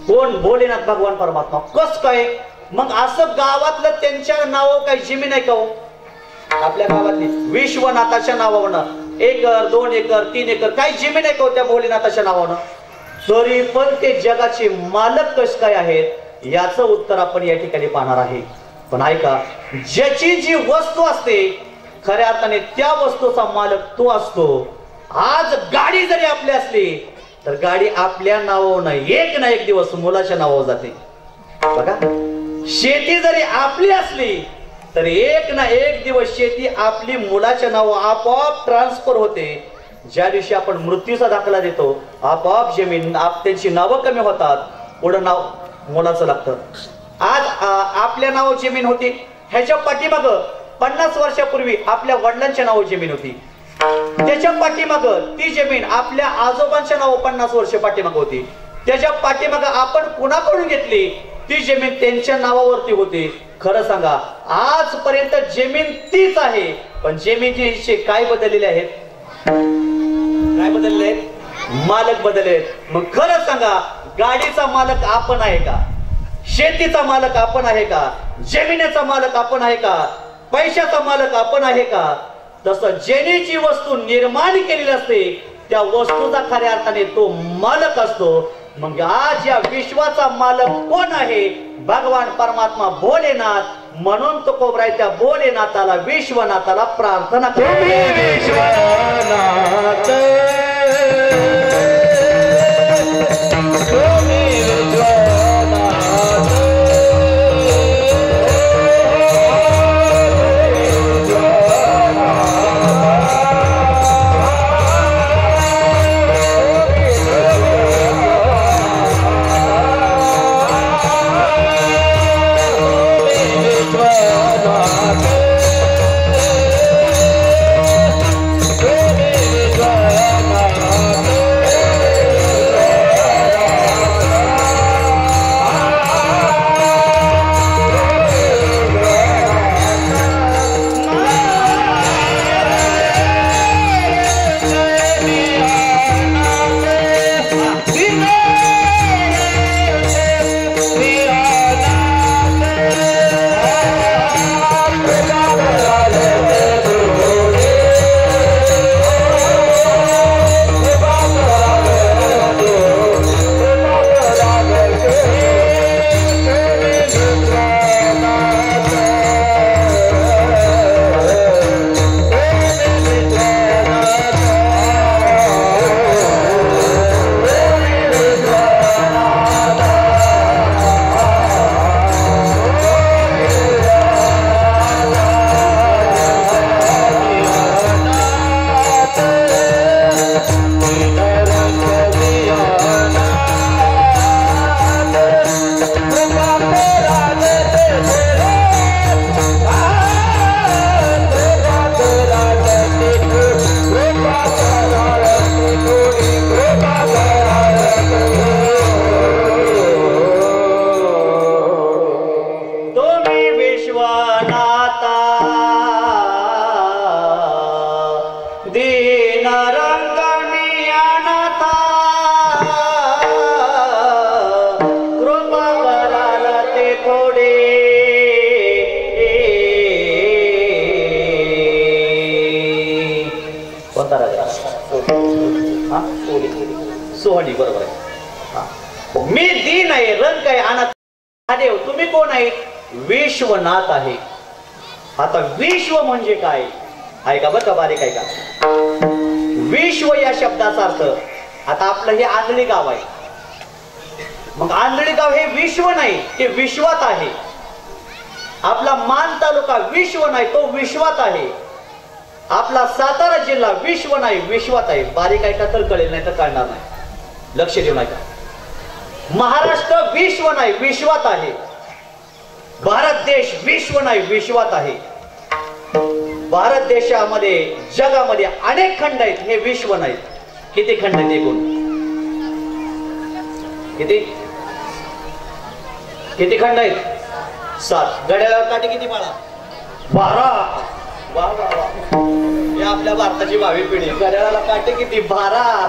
कोण? भोलेनाथ भगवान परमात्मा. कस काय? मग असं गावातलं त्यांच्या नावावर काही जमीन आहे का हो? आपल्या गावातली विश्वनाथाच्या नावावरनं 1 एकर 2 एकर 3 एकर काही जमीन आहे का त्या भोलेनाथाच्या नावानं? तरी पण ते जगाचे मालक कस काय आहेत याचं उत्तर आपण या ठिकाणी पाहणार आहे. पण ऐका, ज्याची जी वस्तू असते खऱ्या अर्थाने त्या वस्तूचा मालक तो असतो. आज गाडी जरी आपली असली तर गाडी आपल्या नावावर नाही, एक ना एक दिवस मुलाच्या नावावर जाते. बघा, शेती जरी आपली असली तर एक ना एक दिवस शेती आपली मुलाच्या नावावर आपोआप ट्रान्सफर होते. ज्या दिवशी आपण मृत्यूचा दाखला देतो आपोआप जमीन त्यांची नावं कमी होतात, पुढे नाव मुलाचं लागतं. आज आपल्या नावावर जमीन होती, ह्याच्या पाठीमाग 50 वर्षापूर्वी आपल्या वडिलांच्या नावावर जमीन होती. त्याच्या पाठीमाग ती जमीन आपल्या आजोबांच्या नावावर 50 वर्ष पाठीमाग होती. त्याच्या पाठीमाग आपण कुणाकडून घेतली ती जमीन त्यांच्या नावावरती होती. खरं सांगा, आजपर्यंत जमीन तीच आहे, पण जमिनीचे हिस्से काय बदललेले आहेत? काय बदलले आहेत? मालक बदलले आहेत. मग खरं सांगा, गाडीचा मालक आपण आहे का? शेतीचा मालक आपण आहे का? जमिनीचा मालक आपण आहे का? पैशाचा मालक आपण आहे का? तसं ज्याने जी वस्तू निर्माण केलेली असते त्या वस्तूचा खऱ्या अर्थाने तो मालक असतो. मग आज या विश्वाचा मालक कोण आहे? भगवान परमात्मा भोलेनाथ. म्हणून तो कोबराय त्या भोलेनाथाला विश्वनाथाला प्रार्थना करतो. विश्वनाथ Viva सोहनी बरोबर आहे. मी दीन आहे, रंग आहे, अनाथ महादेव. तुम्ही कोण आहे? विश्वनाथ आहे. आता विश्व म्हणजे काय? ऐका बरं का, बारीक ऐका. विश्व या शब्दाचा अर्थ, आता आपलं हे आंधळी गाव आहे, मग आंधळी गाव हे विश्व नाही, ते विश्वात आहे. आपला मान तालुका विश्व नाही, तो विश्वात आहे. आपला सातारा जिल्हा विश्व नाही, विश्वात आहे. बारीक ऐका तर कळेल, नाही तर कळणार नाही. लक्ष देऊ नका. महाराष्ट्र विश्व नाही, विश्वात आहे. भारत देश विश्व नाही, विश्वात आहे. भारत देशामध्ये, जगामध्ये अनेक खंड आहेत, हे विश्व नाहीत. किती खंड आहेत एकूण? किती किती खंड आहेत? 7. घड्याळावर काटे किती बाळा? 12. वा वा वा, हे आपल्या भारताची भावी पिढी. घड्याळाला काटे किती? 12.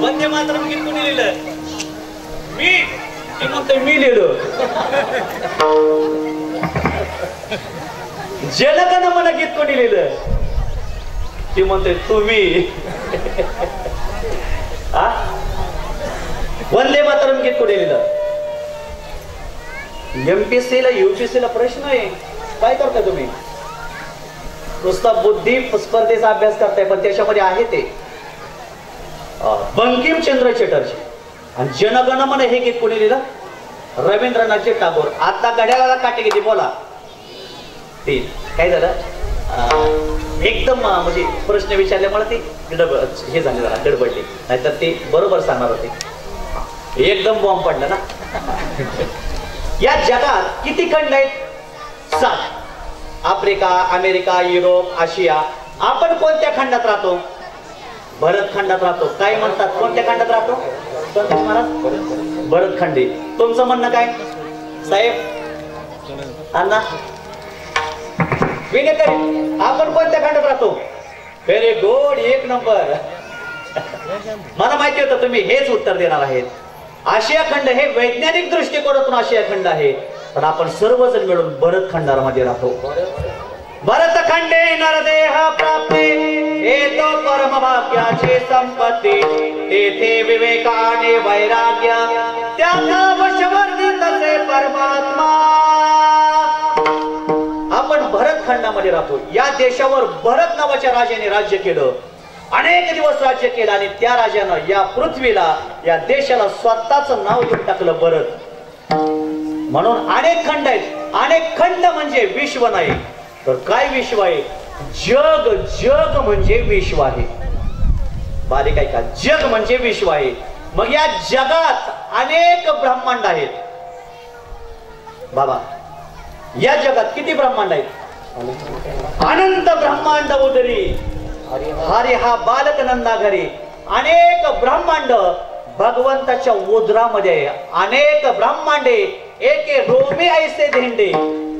वंदे मातरम गीत कोणी लिहिलं? मी म्हणतोय, मी लिहिलं. जनगण मन गीत कोणी लिहिलं? ती म्हणतोय तुम्ही. वंदे मातरम गीत कोणी लिहिलं? MPSC ला UPSC ला प्रश्न आहे, काय करता तुम्ही? नुसता बुद्धी स्पर्धेचा अभ्यास करताय, पण त्याच्यामध्ये आहे ते बंकिमचंद्र चटर्जी. आणि जनगण मन हे गीत कोणी लिहिलं? रवींद्रनाथ टागोर. आता घड्याळाला काटे किती? बोला. 3. काय झालं? एकदम म्हणजे प्रश्न विचारल्यामुळे ते हे झाले, जरा गडबडले, नाहीतर ते बरोबर सांगणार होते. एकदम बॉम्ब पडला ना. या जगात किती खंड आहेत? 7. आफ्रिका, अमेरिका, युरोप, आशिया. आपण कोणत्या खंडात राहतो? भरत खंडात राहतो. काय म्हणतात? कोणत्या खंडात राहतो? भरत खंडी. तुमचं म्हणणं काय साहेब? अण्णा विनेकर, आपण कोणत्या खंडात राहतो? Very good, 1 number. मला माहिती होतं तुम्ही हेच उत्तर देणार आहेत. आशिया खंड हे वैज्ञानिक दृष्टिकोनातून आशिया खंड आहे, पण आपण सर्वजण मिळून भरत खंडामध्ये राहतो. भरत खंडे नरदेह प्राप्ते हेतो परम भाग्याची संपत्ती, तेथे विवेकाने वैराग्य, त्याचा वशवर्ती तसे परमात्मा. आपण भरत खंडामध्ये राहतो. या देशावर भरत नावाच्या राजाने राज्य केलं, अनेक दिवस राज्य केलं, आणि त्या राजानं या पृथ्वीला, या देशाला स्वतःच नाव देऊन टाकलं, भरत. म्हणून अनेक खंड आहेत. अनेक खंड म्हणजे विश्व नाही, तर काय विश्व आहे? जग. जग म्हणजे विश्व आहे. बारीक ऐका, जग म्हणजे विश्व आहे. मग या जगात अनेक ब्रह्मांड आहेत. बाबा, या जगात किती ब्रह्मांड आहेत? अनंत ब्रह्मांड उदरी हरी हा बालक नंदा घरी. अनेक ब्रह्मांड भगवंताच्या उदरामध्ये. अनेक ब्रह्मांडे एके रोमे ऐसे धेंडे.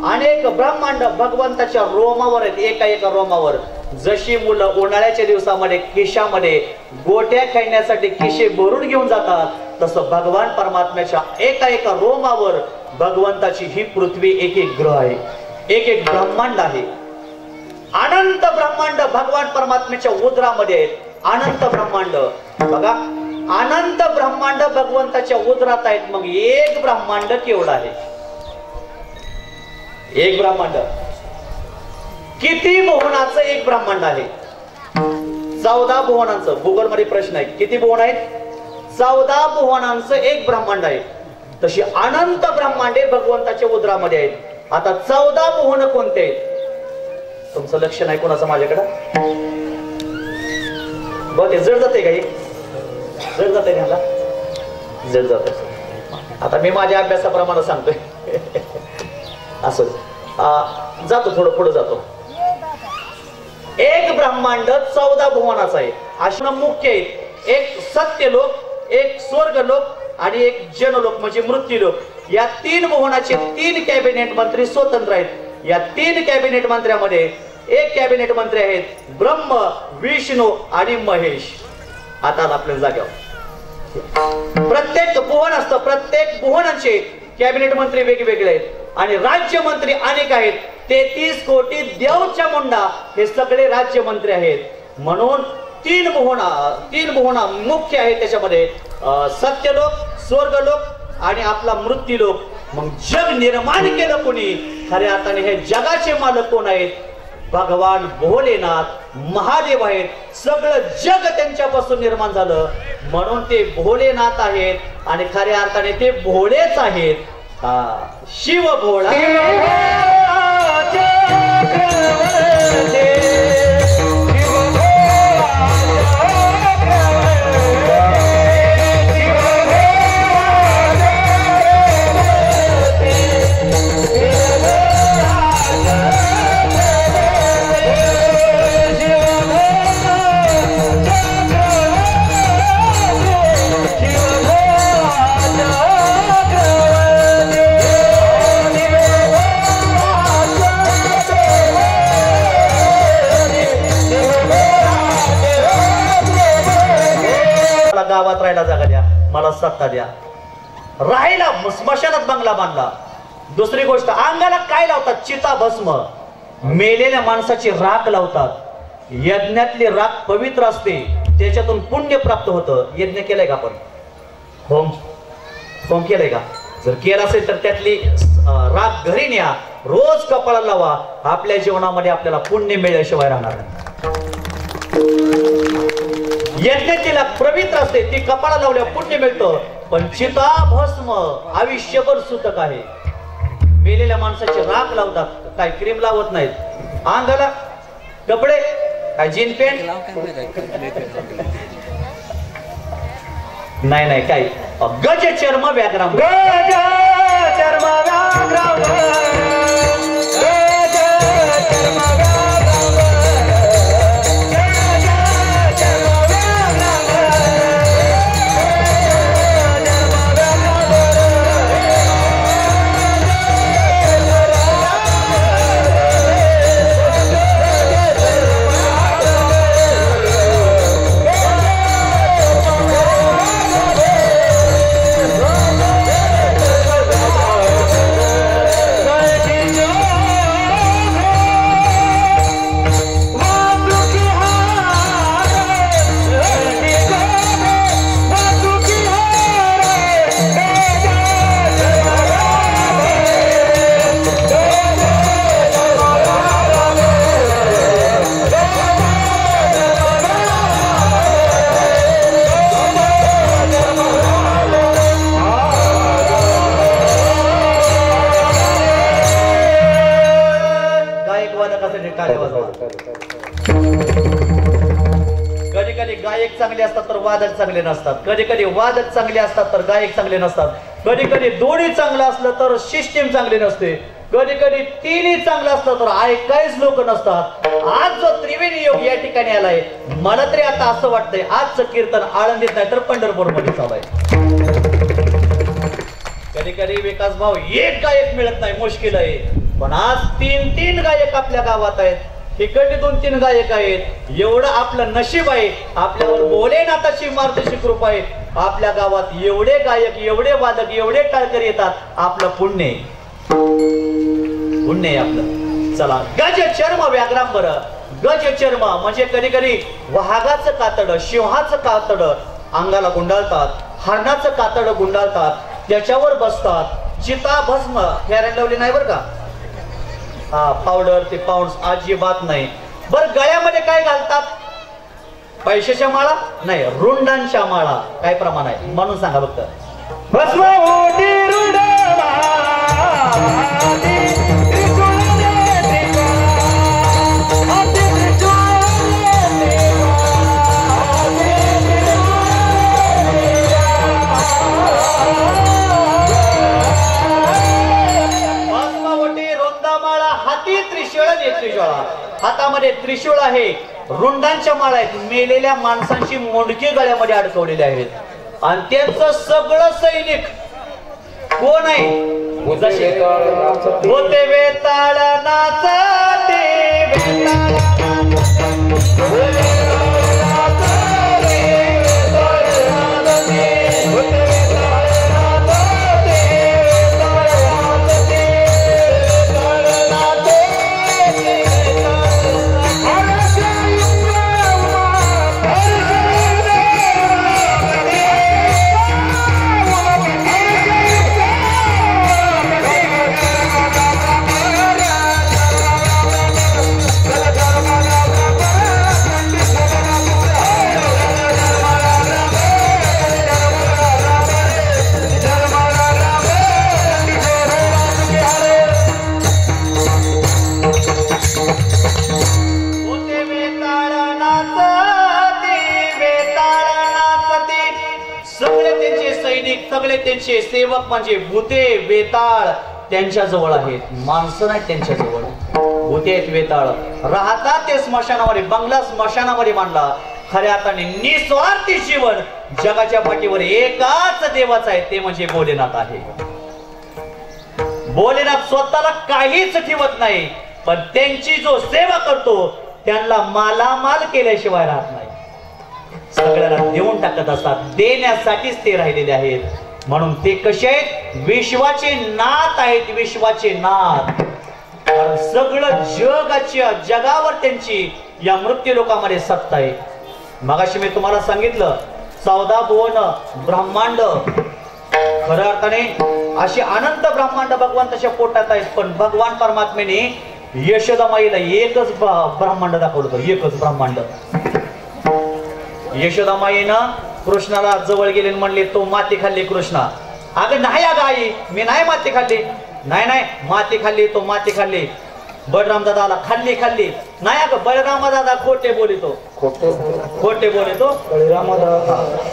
अनेक ब्रह्मांड भगवंताच्या रोमावर आहेत, एका एका रोमावर. जशी मुलं उन्हाळ्याच्या दिवसामध्ये खिशामध्ये गोट्या खेळण्यासाठी खिशे भरून घेऊन जातात, तसं भगवान परमात्म्याच्या एका एका रोमावर भगवंताची ही पृथ्वी एक एक ग्रह आहे, एक एक ब्रह्मांड आहे. अनंत ब्रह्मांड भगवान परमात्म्याच्या उदरामध्ये आहेत. अनंत ब्रह्मांड बघा, अनंत ब्रह्मांड भगवंताच्या उदरात आहेत. मग एक ब्रह्मांड केवढं आहे? एक ब्रह्मांड किती भुवनाचं एक ब्रह्मांड आहे? 14 भुवनांचं. गुगल मध्ये प्रश्न आहे, किती भुवन आहेत? 14 भुवनांचं एक ब्रह्मांड आहे. तशी अनंत ब्रह्मांडे भगवंताच्या उदरामध्ये आहेत. आता 14 भुवन कोणते आहेत? तुमचं लक्ष नाही कोणाचं माझ्याकडं? बघ, जड जाते काही, जड जाते घ्यायला, जड जात. आता मी माझ्या अभ्यासाप्रमाणे सांगतोय. असं जातो, थोडं पुढे जातो. एक ब्रह्मांड 14 भुवनाचा आहे. अशा मुख्य आहेत. एक सत्यलोक, एक स्वर्गलोक आणि एक जनलोक म्हणजे मृत्यूलोक. या 3 भुवनाचे 3 कॅबिनेट मंत्री स्वतंत्र आहेत. या 3 कॅबिनेट मंत्र्यामध्ये एक कॅबिनेट मंत्री आहेत ब्रह्म, विष्णू आणि महेश. आता आपल्या जाग्यावर प्रत्येक भुवन असतं. प्रत्येक भुवनांचे कॅबिनेट मंत्री वेगवेगळे आहेत आणि राज्यमंत्री अनेक आहेत. 33 कोटी देवच्या मुंडा हे सगळे राज्यमंत्री आहेत. म्हणून तीन भुवना मुख्य आहेत त्याच्यामध्ये, सत्यलोक, स्वर्गलोक आणि आपला मृत्यूलोक. मग जग निर्माण केलं कोणी? खऱ्या अर्थाने हे जगाचे मालक कोण आहेत? भगवान भोलेनाथ महादेव आहेत. सगळं जग त्यांच्यापासून निर्माण झालं म्हणून ते भोलेनाथ आहेत आणि खऱ्या अर्थाने ते भोळेच आहेत. शिव भोळा गावात राहायला जागा द्या, मला सत्ता द्या. राहायला स्मशानात बंगला बांधला. दुसरी गोष्ट, अंगाला काय लावतात? चिता भस्म. मेलेल्या माणसाची राख लावतात. यज्ञातली राख पवित्र असते, त्याच्यातून पुण्य प्राप्त होतं. यज्ञ केलंय का आपण? होम केलंय का? जर केलं असेल तर त्यातली राख घरी न्या, रोज कपाळाला लावा. आपल्या जीवनामध्ये आपल्याला पुण्य मिळल्याशिवाय राहणार नाही. यज्ञाची राख पवित्र असते, ती कपाळाला लावल्यावर पुण्य मिळतं. पण चिता भस्म आयुष्यभर सुतक आहे. मेलेल्या माणसाची राख लावतात, काय क्रीम लावत नाहीत. अंगाला कपडे काय जीन पॅन्ट नाही काय गज चर्म व्याघ्राम कधी कधी गायक चांगले असतात तर वादक चांगले नसतात. कधी कधी वादक चांगले असतात तर गायक चांगले नसतात. कधी कधी दोन्ही चांगलं असलं तर सिस्टीम चांगली नसते. कधी कधी तिन्ही चांगलं असलं तर ऐकायच लोक नसतात. आज जो त्रिवेणी योग या ठिकाणी आलाय, मला तरी आता असं वाटतंय आजचं कीर्तन आळंदीत नाही तर पंढरपूर मध्ये चालू आहे. कधी कधी विकास भाऊ एक गायक मिळत नाही, मुश्किल आहे. पण आज 3-3 गायक आपल्या गावात आहेत. इकडे 2-3 गायक आहेत. एवढं आपलं नशीब आहे. आपल्यावर भोलेनाथाची मार्गदर्शक कृपा आहे. आपल्या गावात एवढे गायक, एवढे वादक, एवढे टाळकरी येतात. आपलं पुण्य आहे आपलं. चला, गज चर्म व्याघ्रांबर. गज चर्म म्हणजे कधी कधी वाघाचं कातड, सिंहाचं कातड अंगाला गुंडाळतात, हरणाचं कातड गुंडाळतात, त्याच्यावर बसतात. चिता भस्म फेअर अँड लवली नाही बरं का, पावडर ते पाऊंड्स अजिबात नाही. बर गळ्यामध्ये काय घालतात? पैशाच्या माळा नाही, रुंडांच्या माळा. काय प्रमाण आहे म्हणून सांगा फक्त. भस्म हातामध्ये त्रिशूळ आहे, रुंडांच्या माळा आहेत. मेलेल्या माणसांची मुंडके गळ्यामध्ये अडकवलेले आहेत. आणि त्यांचं सगळं सैनिक कोण आहे? होते वेताळ नाचते त्यांचे सेवक म्हणजे भूते बेताळ त्यांच्या जवळ आहेत, माणसं नाही त्यांच्या जवळ. भूते आहेत, बेताळ राहतात ते स्मशानामध्ये, बंगला स्मशानामध्ये मांडला. खऱ्या अर्थाने निस्वार्थी जीवन जगाच्या पाठीवर एकाच देवाचा आहे, ते म्हणजे भोलेनाथ आहे. भोलेनाथ स्वतःला काहीच ठेवत नाही, पण त्यांची जो सेवा करतो त्यांना मालामाल केल्याशिवाय राहत नाही. सगळ्यांना देऊन टाकत असतात, देण्यासाठीच ते राहिलेले आहेत. म्हणून ते कसे आहेत? विश्वाचे नाथ आहेत, विश्वाचे नाथ. कारण सगळं जगावर त्यांची या मृत्यू लोकांमध्ये सत्ता आहे. मगाशी मी तुम्हाला सांगितलं 14 भुवन ब्रह्मांड, खऱ्या अर्थाने अशी अनंत ब्रह्मांड भगवंताच्या पोटात आहेत. पण भगवान परमात्म्याने यशोदामाईला एकच ब्रह्मांड दाखवलं होतं, एकच ब्रह्मांड. यशोदामाईनं कृष्णाला जवळ गेले म्हणले, तो माती खाल्ली. कृष्णा, अगं नाही अगं आई, मी नाही माती खाल्ली. नाही माती खाल्ली, तो माती खाल्ली. बळराम दादाला खाल्ली नाही अगं, बळराम दादा खोटे बोलतो, खोटे बोलतो.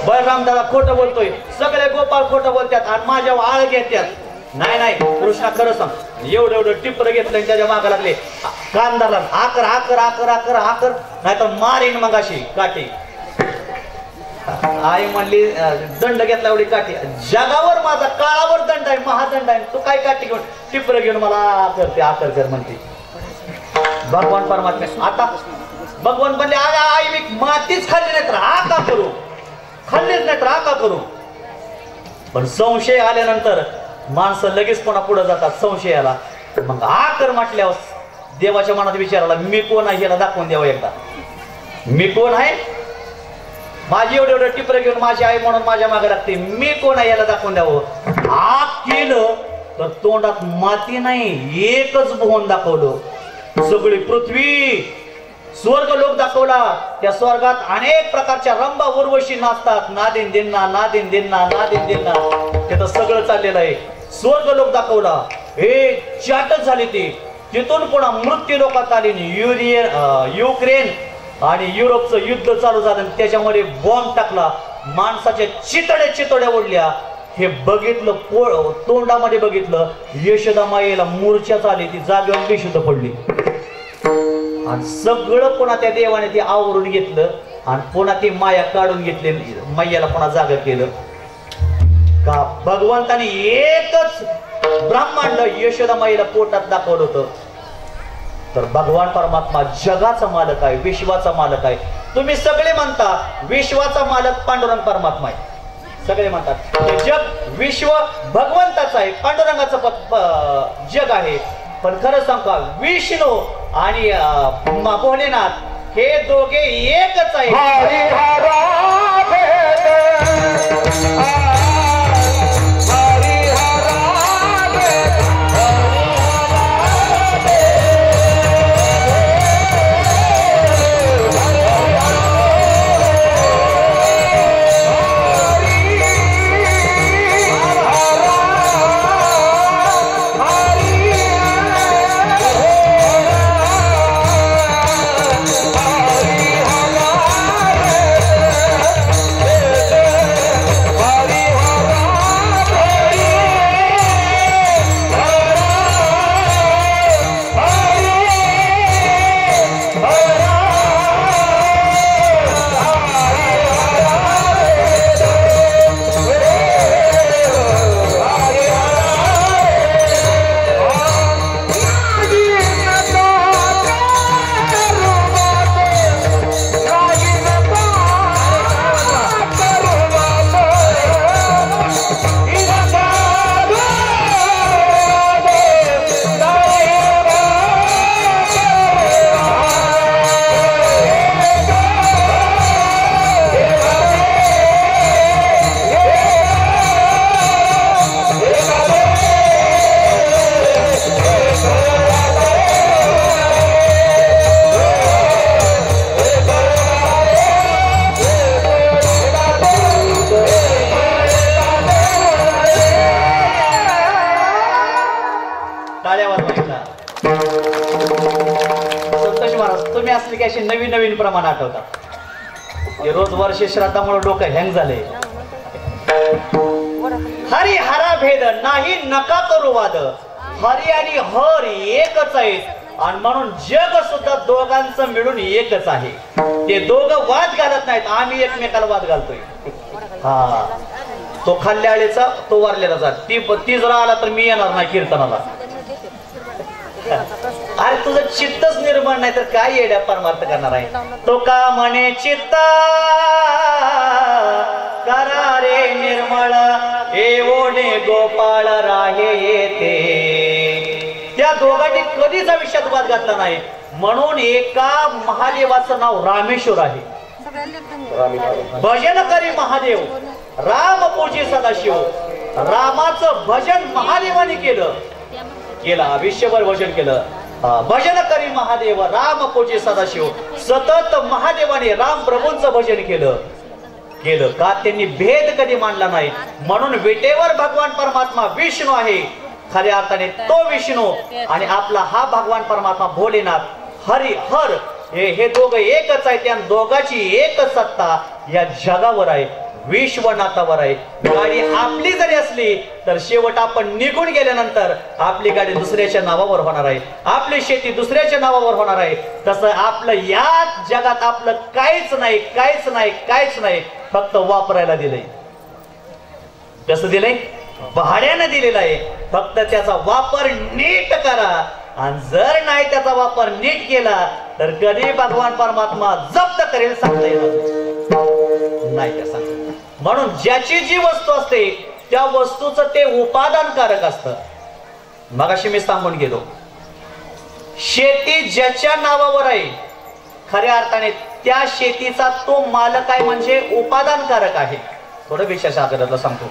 बळराम दादा खोटं बोलतोय, सगळे गोपाळ खोटं बोलतात आणि माझ्या आळ घेतात. नाही कृष्णा खरं सांग. एवढं टिप्पर घेतलं आणि त्याच्या मागे लागले. कांदाला आकर आकर आकर आकर आकर, नाही तर मारीन मग अशी काठी. आई म्हणली दंड घेतला एवढी काठी. जगावर माझा काळावर दंड आहे, महादंड आहे, तू काय काठी घेऊन टिप्पर घेऊन मला आकर कर म्हणते. भगवान परमात्मा आता भगवान म्हणले, आई मी मातीच खाल्ली नाही तर आका करू, खाल्लीच नाही तर आका करू. पण संशय आल्यानंतर माणसं लगेच पुन्हा पुढे जातात संशयाला. मग आकर म्हटल्यावर देवाच्या मनात विचारायला, मी कोण आहे याला दाखवून द्यावं एकदा. मी कोण आहे? माझी एवढं टिपर घेऊन माझी आई म्हणून माझ्या मागे लागते. मी कोण आहे याला दाखवून द्यावं. आग केलं तर तोंडात माती नाही, एकच भुवन दाखवलं. सगळी पृथ्वी स्वर्ग लोक दाखवला. त्या स्वर्गात अनेक प्रकारच्या रंभा उर्वशी नाचतात. नादिन दिन्ना नादिन दिन्ना नादिन दिन्ना, तिथं सगळं चाललेलं आहे. स्वर्ग लोक दाखवला. हे चाटच झाली ती. तिथून पुन्हा मृत्यू लोकात आली. युक्रेन आणि युरोपचं युद्ध चालू झालं, त्याच्यामध्ये बॉम्ब टाकला, माणसाच्या चितड्या ओढल्या. हे बघितलं, तोंडामध्ये बघितलं, यशोदामाईला मूर्छाच आली, ती जागेवर बेशुद्ध पडली. आणि सगळं पुन्हा त्या देवाने ते आवरून घेतलं आणि पुन्हा ती माया काढून घेतली, मैयाला पुन्हा जागा केलं. का भगवंताने एकच ब्रह्मांड यशोदामाईला पोटात दाखवलं होतं. तर भगवान परमात्मा जगाचा मालक आहे, विश्वाचा मालक आहे. तुम्ही सगळे म्हणता विश्वाचा मालक पांडुरंग परमात्मा आहे, सगळे म्हणतात. जग विश्व भगवंताचं आहे, पांडुरंगाचं जग आहे. पण खरं सांगा, विष्णू आणि भोलेनाथ हे दोघे एकच आहे. अशी नवीन प्रमाण आठवतात. रोज वर्ष श्राद्धामुळे डोकं हँग झाले. हरी हरा भेद नाही नका करू वाद. हरी आणि हर एकच आहेत आणि म्हणून जग सुद्धा दोघांचं मिळून एकच आहे. ते दोघं वाद घालत नाहीत, आम्ही एकमेकाला वाद घालतोय. हा तो खाल्ल्याळेचा तो वारलेला ती जरा आला तर मी येणार नाही कीर्तनाला. अरे तुझं चित्तच निर्माण नाही तर काय येड्या परमार्थ करणार आहे. तो का म्हणे चित्त करा रे निर्मळ एवढे गोपाळ राहे येते. त्या दोघांनी कधीच आयुष्यात वाद घातला नाही. म्हणून एका महादेवाचं नाव रामेश्वर आहे. भजन करी महादेव राम पूजी सदाशिव. रामाचं भजन महादेवाने केलं आयुष्यभर भजन केलं. भजन करी महादेव राम पूजी सदाशिव. सतत महादेवाने राम प्रभूंचं भजन केलं का त्यांनी भेद कधी मानला नाही. म्हणून विटेवर भगवान परमात्मा विष्णू आहे. खऱ्या अर्थाने तो विष्णू आणि आपला हा भगवान परमात्मा भोलेनाथ हरी हर हे दोघं एकच आहे. त्या दोघाची एकच सत्ता या जगावर आहे, विश्वनाथावर आहे. गाडी आपली जरी असली तर शेवट आपण निघून गेल्यानंतर आपली गाडी दुसऱ्याच्या नावावर होणार आहे, आपली शेती दुसऱ्याच्या नावावर होणार आहे. तसं आपलं या जगात आपलं काहीच नाही, फक्त वापरायला दिलंय. कसं दिलंय? भाड्यानं दिलेलं आहे. फक्त त्याचा वापर नीट करा आणि जर नाही त्याचा वापर नीट केला तर कधी भगवान परमात्मा जप्त करेल सांगता येणार नाही त्या सांगता. म्हणून ज्याची जी वस्तू असते त्या वस्तूचं ते उपादानकारक असतं. मगाशी मी सांगून गेलो, शेती ज्याच्या नावावर आहे खऱ्या अर्थाने त्या शेतीचा तो मालक आहे म्हणजे उपादानकारक आहे. थोडं विशेष आग्रहाला सांगतो.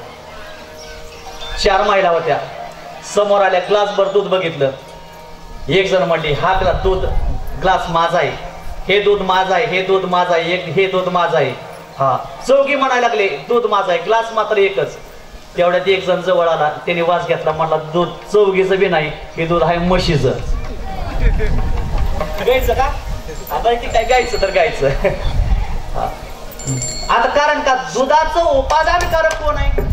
4 महिला होत्या, समोर आल्या, ग्लासभर दूध बघितलं. एक जण म्हणली हा ग्लास माझा आहे, हे दूध माझं आहे, हे दूध माझं आहे, हे दूध माझं आहे. हा चौघी म्हणायला लागले दूध माझं आहे, ग्लास मात्र एकच. तेवढ्यात एक जण जवळ आला, त्याने वास घेतला, म्हणला दूध चौघीचं बी नाही, हे दूध आहे म्हशीचं. गायचं का आता काय गायचं तर गायचं. आता कारण का दुधाचं उपादानकारक कोण आहे?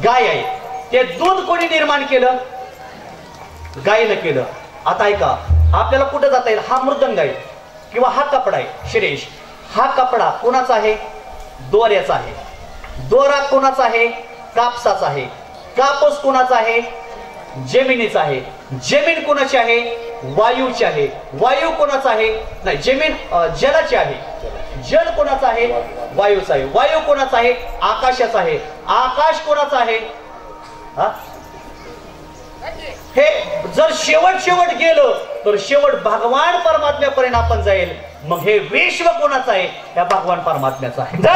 गाय आहे. ते दूध कोणी निर्माण केलं? गायीनं केलं. आता ऐका, आपल्याला कुठं जाता येईल? हा मृदंग आहे किंवा हा कपडा आहे शिरीष. हा कपडा कोणाचा आहे? दोऱ्याचा आहे. दोरा कोणाचा आहे? कापसाचा आहे. कापूस कोणाचा आहे? जमिनीचा आहे. जमीन कोणाची आहे? वायूची आहे. वायू कोणाचा आहे? नाही, जमीन जलाची आहे. जल कोणाचा आहे? वायूचा आहे. वायू कोणाचा आहे? आकाशाचा आहे. आकाश कोणाचा आहे? हे जर शेवट गेलं तर शेवट भगवान परमात्म्यापर्यंत आपण जाईल. मग हे विश्व कोणाचं आहे? या भगवान परमात्म्याचं आहे.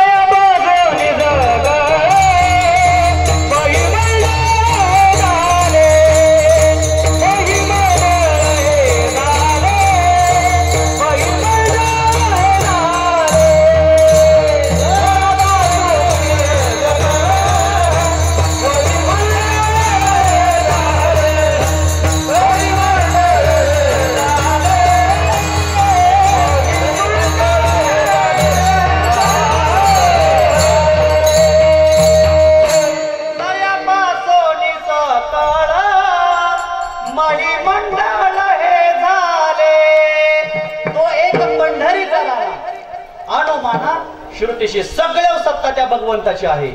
श्रुतीशी सगळ्या सत्ता त्या भगवंताची आहे.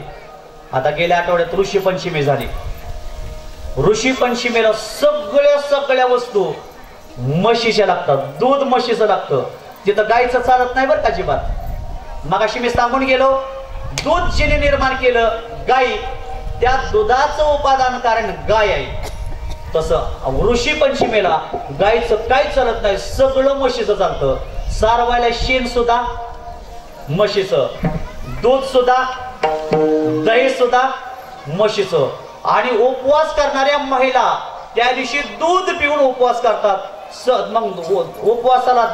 आता गेल्या आठवड्यात ऋषी पंचमी झाली. ऋषी पंचमीला सगळ्या वस्तू म्हशीच्या लागतात. दूध म्हशीचं लागतं. तिथं गायचं चालत नाही बरं का अजिबात. मगाशी मी सांगून गेलो, दूध जिने निर्माण केलं गाई, त्या दुधाचं उपादान कारण गाय आहे. तसं ऋषी पंचमीला गायचं काही चालत नाही, सगळं म्हशीचं चालतं. सारवायला शेण सुद्धा म्हशीचं, दूध सुद्धा, दही सुद्धा म्हशीचं. आणि उपवास करणाऱ्या महिला त्या दिवशी दूध पिऊन उपवास करतात. मग उपवासाला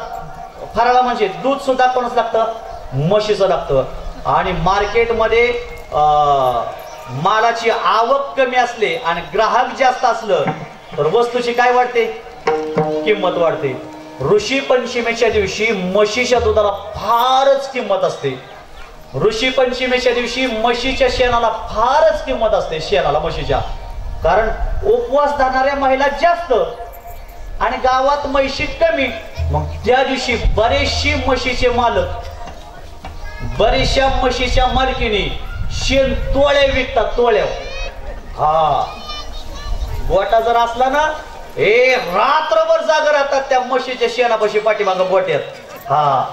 फराळा म्हणजे दूध सुद्धा कोणच लागतं? म्हशीचं लागतं. आणि मार्केटमध्ये मालाची आवक कमी असले आणि ग्राहक जास्त असलं तर वस्तूची काय वाढते? किंमत वाढते. ऋषी पंचमीच्या दिवशी म्हशीच्या दुधाला फारच किंमत असते. ऋषी पंचमीच्या दिवशी म्हशीच्या शेणाला फारच किंमत असते, शेणाला म्हशीच्या. कारण उपवास धरणाऱ्या महिला जास्त आणि गावात म्हशी कमी. मग त्या दिवशी बरेचशी म्हशीचे मालक, बरेचशा म्हशीच्या मालकीनी शेण तोळ्या विकतात, तोळ्या. हा, गोटा जर असला ना, रात्रभर जागा राहतात त्या म्हशीच्या शेणापाशी पाठीमाग गोट्यात. हा,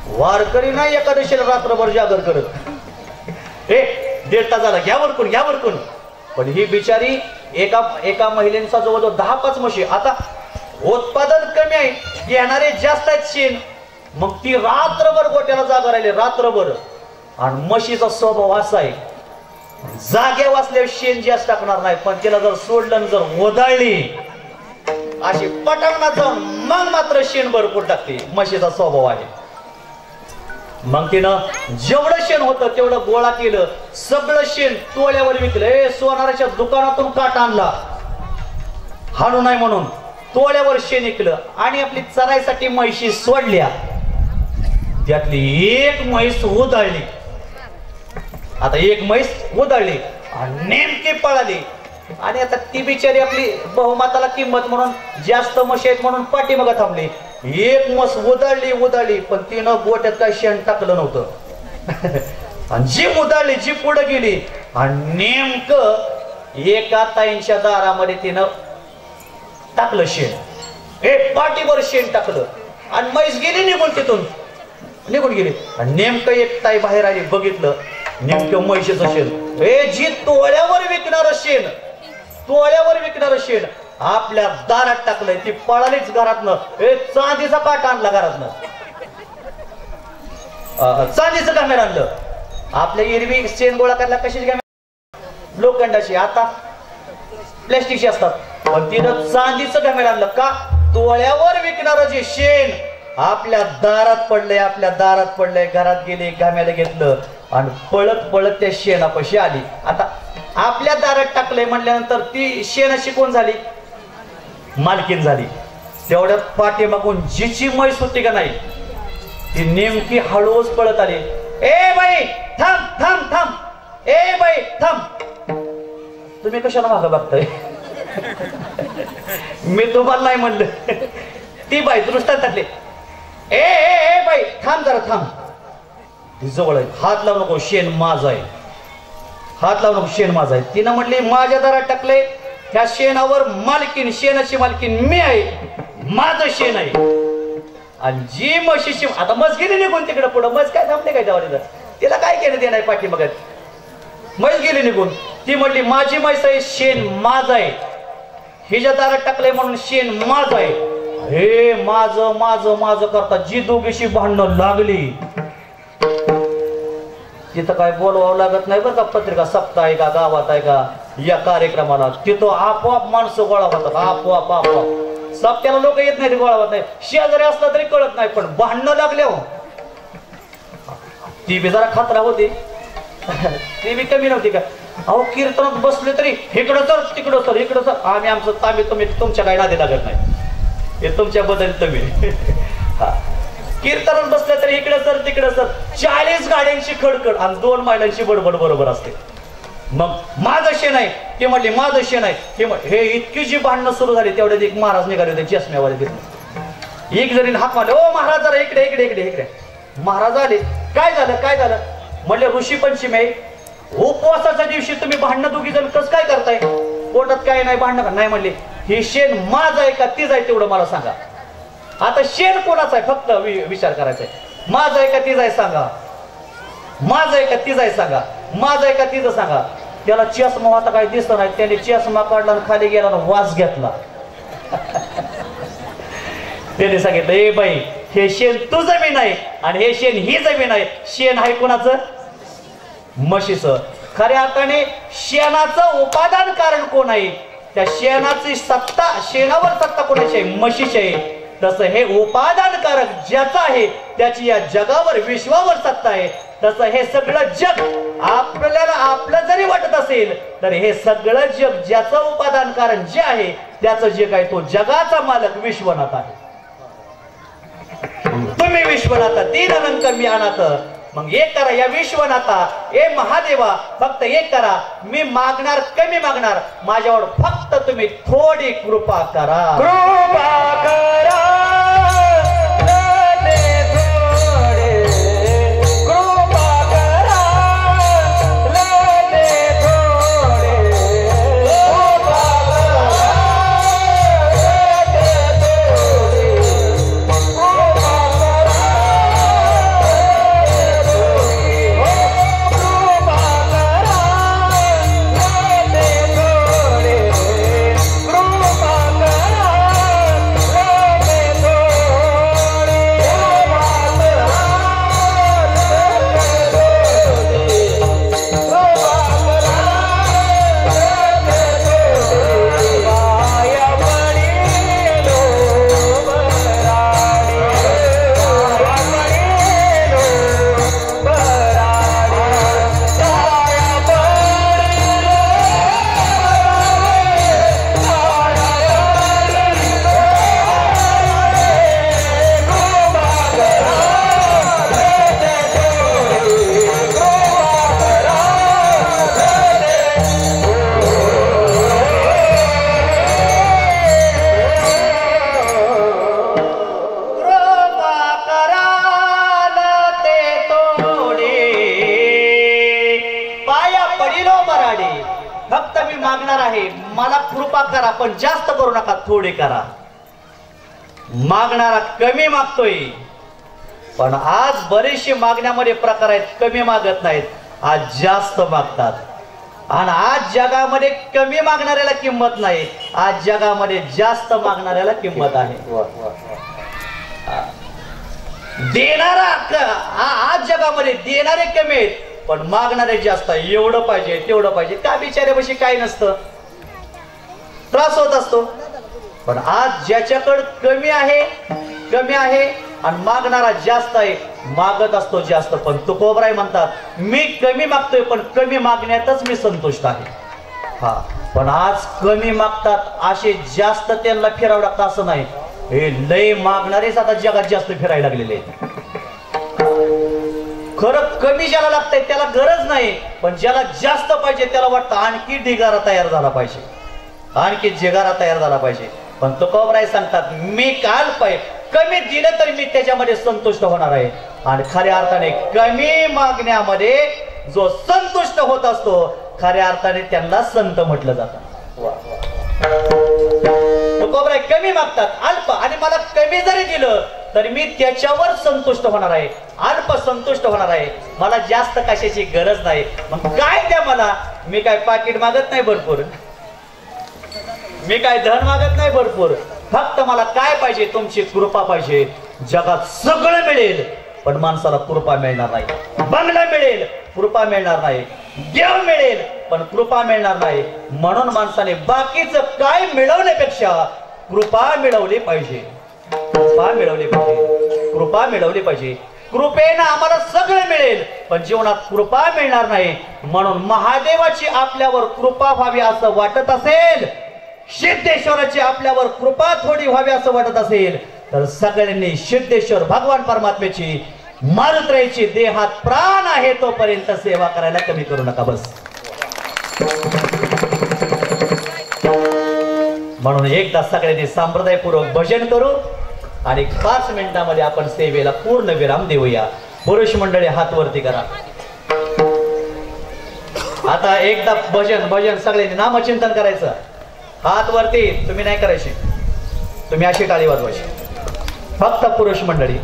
वारकरी नाही एकादशीला रात्रभर जागर करत. 1:30 तासाला घ्या वरकून, घ्या वरकून. पण ही बिचारी एका महिलेचा जवळजवळ 10-5 म्हशी. आता उत्पादन कमी आहे, घेणारे जास्त आहेत शेण. मग ती रात्रभर गोट्याला जागा राहिली, रात्रभर. आणि म्हशीचा स्वभाव असा आहे, जागे वाचल्यावर शेण जास्त टाकणार नाही, पण तिला जर सोडलं, जर ओदाळली अशी पटांगणात जाऊन मग मात्र शेण भरपूर टाकते. म्हशीचा स्वभाव आहे. मग तिनं जेवढं शेण होतं तेवढं गोळा केलं, सगळं शेण तोळ्यावर विकलं. सोनाराच्या दुकानातून काटा आणला, हाणू नाही म्हणून, तोळ्यावर शेण विकलं. आणि आपली चरायसाठी म्हशी सोडल्या, त्यातली एक म्हैस उधळली. आता एक म्हैस उधळली आणि नेमकी पळाली. आणि आता ती बिचारी आपली बहुमाताला किंमत म्हणून, जास्त म्हशी आहेत म्हणून पाठीमाग थांबली. एक म्हस उधळली, पण तिनं गोट्यात काही शेण टाकलं नव्हतं. आणि जी उधळली, जी पुढे गेली, आणि नेमकं एका ताईंच्या दारामध्ये तिनं टाकलं शेण. पाठीवर शेण टाकलं आणि म्हैस गेली निघून, तिथून निघून गेली. आणि नेमकं एक ताई बाहेर आली, बघितलं नेमकं म्हशीचं शेण. जी तोळ्यावर विकणारं शेण, तोळ्यावर विकणारं शेण आपल्या दारात टाकलंय. ती पळालीच घरातनं. चांदीचा काटा आणला घरातनं, चांदीचं घामेर आणलं. आपल्या एरवी शेण गोळा करायला कशाची घामेर? लोखंडाची, आता प्लॅस्टिकची असतात. पण तिनं चांदीचं घामेर आणलं. का? तोळ्यावर विकणारं जे शेण आपल्या दारात पडलंय, आपल्या दारात पडलंय. घरात गेले, घाम्याला घेतलं आणि पळत पळत त्या शेणापाशी आली. आता आपल्या दारात टाकलंय म्हटल्यानंतर ती शेणाची कोण झाली? मालकीन झाली. तेवढ्यात पाठीमागून जिची म्हैस होती का नाही, ती नेमकी हळूच पळत आली. बाई थांब, थांब, थांब. बाई थांब. तुम्ही कशाला मागं बघताय? मी तुम्हाला नाही म्हणलं. ती बाई दृष्टांत टाकली. बाई थांब जरा, थांब. ती जवळ आहे. हात लावू नको, शेण माझं आहे. हात लावू नको, शेण माझं आहे. तिनं म्हटली माझ्या दारात टाकले, ह्या शेणावर मालकीन, शेणाची मालकीन मी आहे, माझं शेण आहे. आणि जी म्हशीची, आता म्हस गेली निघून तिकडे पुढं, म्हस काय थांबते काय त्यावर? तिला काय केलं ते नाही पाठी बघत. म्हैस गेली निघून. ती म्हटली माझी म्हैस आहे, शेण माझं आहे. हिच्या दारात टाकलंय म्हणून शेण माझं आहे. माझं माझं माझं करता जी दोघीशी भांडणं लागली, तिथं काय बोलवावं लागत नाही बरं का. पत्रिका सप्ताह आहे का, गावात आहे का, या कार्यक्रमाला तिथं आपोआप माणसं गोळा होतात. आपोआप आपोआप सप्त्याला लोक येत नाही, गोळा होत नाही. शेजारी असला तरी कळत नाही, पण भांडणं लागले हो. ती बी जरा खात्रा होती, ती बी कमी नव्हती का. अहो कीर्तनात बसले तरी इकडं सर, तिकडं सर, इकडं सर. आम्ही आमचं तांबे, तुम्ही तुमच्या काही नादी लागत नाही, हे तुमच्या बदल तुम्ही. हा, कीर्तनात बसलं तरी इकडे सर, तिकडे सर. 40 गाड्यांची खडखड आणि 2 महिलांची बडबड बरोबर असते. मग माझं शेण आहे, ते म्हणले माझं शेण आहे, ते हे इतकी जी भांडणं सुरू झाली, तेवढ्यात एक महाराज निघाले होते चष्म्यावाले तिथून. एक जणी हाक मारले, ओ महाराज जरा इकडे इकडे इकडे इकडे. महाराज आले. काय झालं, काय झालं? म्हणले ऋषी पंचमी आहे, उपवासाच्या दिवशी तुम्ही भांडणं दोघी जण कसं काय करताय? पोटात काय नाही, भांडणं नाही. म्हणले हे शेण माझं आहे का तीच आहे तेवढं मला सांगा. आता शेण कोणाचं आहे फक्त विचार करायचा आहे. माझं आहे का तीच आहे सांगा. माझं आहे का तीच आहे सांगा. माझं आहे का तिचं सांगा. त्याला चष्मा आता काही दिसत नाही. त्याने चष्मा काढला आणि खाली गेला आणि वास घेतला. त्याने सांगितलं बाई हे शेण तुझं जमीन आहे आणि हे शेण ही जमीन आहे. शेण आहे कोणाचं? म्हशीचं. खऱ्या अर्थाने शेणाचं उपादान कारण कोण आहे? त्या शेणाची सत्ता, शेणावर सत्ता कोणाची आहे? म्हशीची आहे. तसं हे उपादान कारक ज्याचं आहे त्याची या जगावर, विश्वावर सत्ता आहे. तसं हे सगळं जग आपल्याला आपलं जरी वाटत असेल तर हे सगळं जग ज्याचं उपादान कारण जे आहे त्याचं जग आहे, तो जगाचा मालक विश्वनाथ आहे. तुम्ही विश्वनाथ, दीन अनंत मी अनाथ. मग एक करा या विश्वनाथा, ए महादेवा, फक्त एक करा, मी मागणार कमी मागणार, माझ्यावर फक्त तुम्ही थोडी कृपा करा. कृपा करा मला कृपा करा, पण जास्त करू नका, थोडे करा. मागणारा कमी मागतोय, पण आज बरेचसे मागण्यामध्ये प्रकार आहेत, कमी मागत नाहीत, आज जास्त मागतात. आणि आज जगामध्ये कमी मागणाऱ्याला किंमत नाही, आज जगामध्ये जास्त मागणाऱ्याला किंमत आहे. देणारा आज जगामध्ये देणारे कमी आहेत, पण मागणारे जास्त. एवढं पाहिजे तेवढं पाहिजे, का बिचाऱ्यापाशी काही नसतं, त्रास होत असतो. पण आज ज्याच्याकडे कमी आहे आणि मागणारा जास्त आहे, मागत असतो जास्त. पण तुकोबराय म्हणतात, मी कमी मागतोय पण कमी मागण्यातच मी संतुष्ट आहे. हा, पण आज कमी मागतात असे जास्त त्यांना फिरावं लागतं असं नाही. हे लय मागणारेच आता जगात जास्त फिरायला लागलेले आहेत. खरं कमी ज्याला लागतंय त्याला गरज नाही, पण ज्याला जास्त पाहिजे त्याला वाटतं आणखी ढिगारा तयार झाला पाहिजे, आणखी जिगारा तयार झाला पाहिजे. पण तुकोबराय सांगतात, मी काल कमी दिलं तरी मी त्याच्यामध्ये संतुष्ट होणार आहे. आणि खऱ्या अर्थाने कमी मागण्यामध्ये जो संतुष्ट होत असतो, खऱ्या अर्थाने त्यांना संत म्हटलं जातं. तुकोबराय कमी मागतात, अल्प, आणि मला कमी जरी दिलं तरी मी त्याच्यावर संतुष्ट होणार आहे, अल्प संतुष्ट होणार आहे, मला जास्त कशाची गरज नाही. मग काय द्या मला, मी काय पाकिट मागत नाही भरपूर, मी काय धन मागत नाही भरपूर, फक्त मला काय पाहिजे, तुमची कृपा पाहिजे. जगात सगळं मिळेल पण माणसाला कृपा मिळणार नाही. बंगला मिळेल, कृपा मिळणार नाही. देव मिळेल पण कृपा मिळणार नाही. म्हणून माणसाने बाकीचं काय मिळवण्यापेक्षा कृपा मिळवली पाहिजे, कृपा मिळवली पाहिजे, कृपा मिळवली पाहिजे. कृपेनं आम्हाला सगळं मिळेल पण जीवनात कृपा मिळणार नाही. म्हणून महादेवाची आपल्यावर कृपा व्हावी असं वाटत असेल, सिद्धेश्वराची आपल्यावर कृपा थोडी व्हावी असं वाटत असेल, तर सगळ्यांनी सिद्धेश्वर भगवान परमात्म्याची, मारुत्राईची देहात प्राण आहे तोपर्यंत सेवा करायला कमी करू नका. बस म्हणून एकदा सगळ्यांनी संप्रदायपूर्वक भजन करू आणि 5 मिनिटांमध्ये आपण सेवेला पूर्ण विराम देऊया. पुरुष मंडळी हात वरती करा. आता एकदा भजन सगळ्यांनी नामचिंतन करायचं. हात वरती, तुम्ही नाही करायचे, तुम्ही अशी टाळी वाजवायची, फक्त पुरुष मंडळी.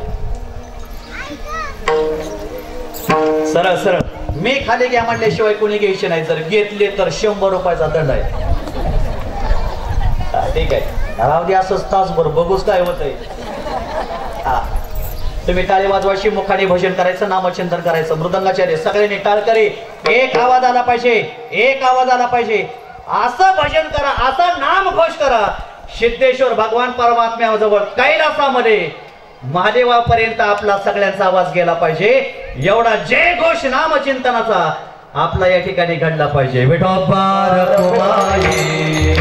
सरळ सरळ, मी खाली घ्या म्हणल्याशिवाय कोणी घ्यायचे नाही, जर घेतले तर 100 रुपयाचा दंड आहे. ठीक आहे, राहू दे असंच तासभर, बघूच काय होतंय. तुम्ही टाळी वाजवायची, मुखाने भजन करायचं, नामचिंतन करायचं. मृदंगाचार्य सगळ्यांनी टाळकरी, एक आवाज आला पाहिजे, एक आवाज आला पाहिजे. असं भजन करा, असं नाम घोष करा. सिद्धेश्वर भगवान परमात्म्याजवळ कैलासामध्ये महादेवापर्यंत आपला सगळ्यांचा आवाज गेला पाहिजे. एवढा जय घोष नामचिंतनाचा आपला या ठिकाणी घडला पाहिजे. विठोबा रखुमाई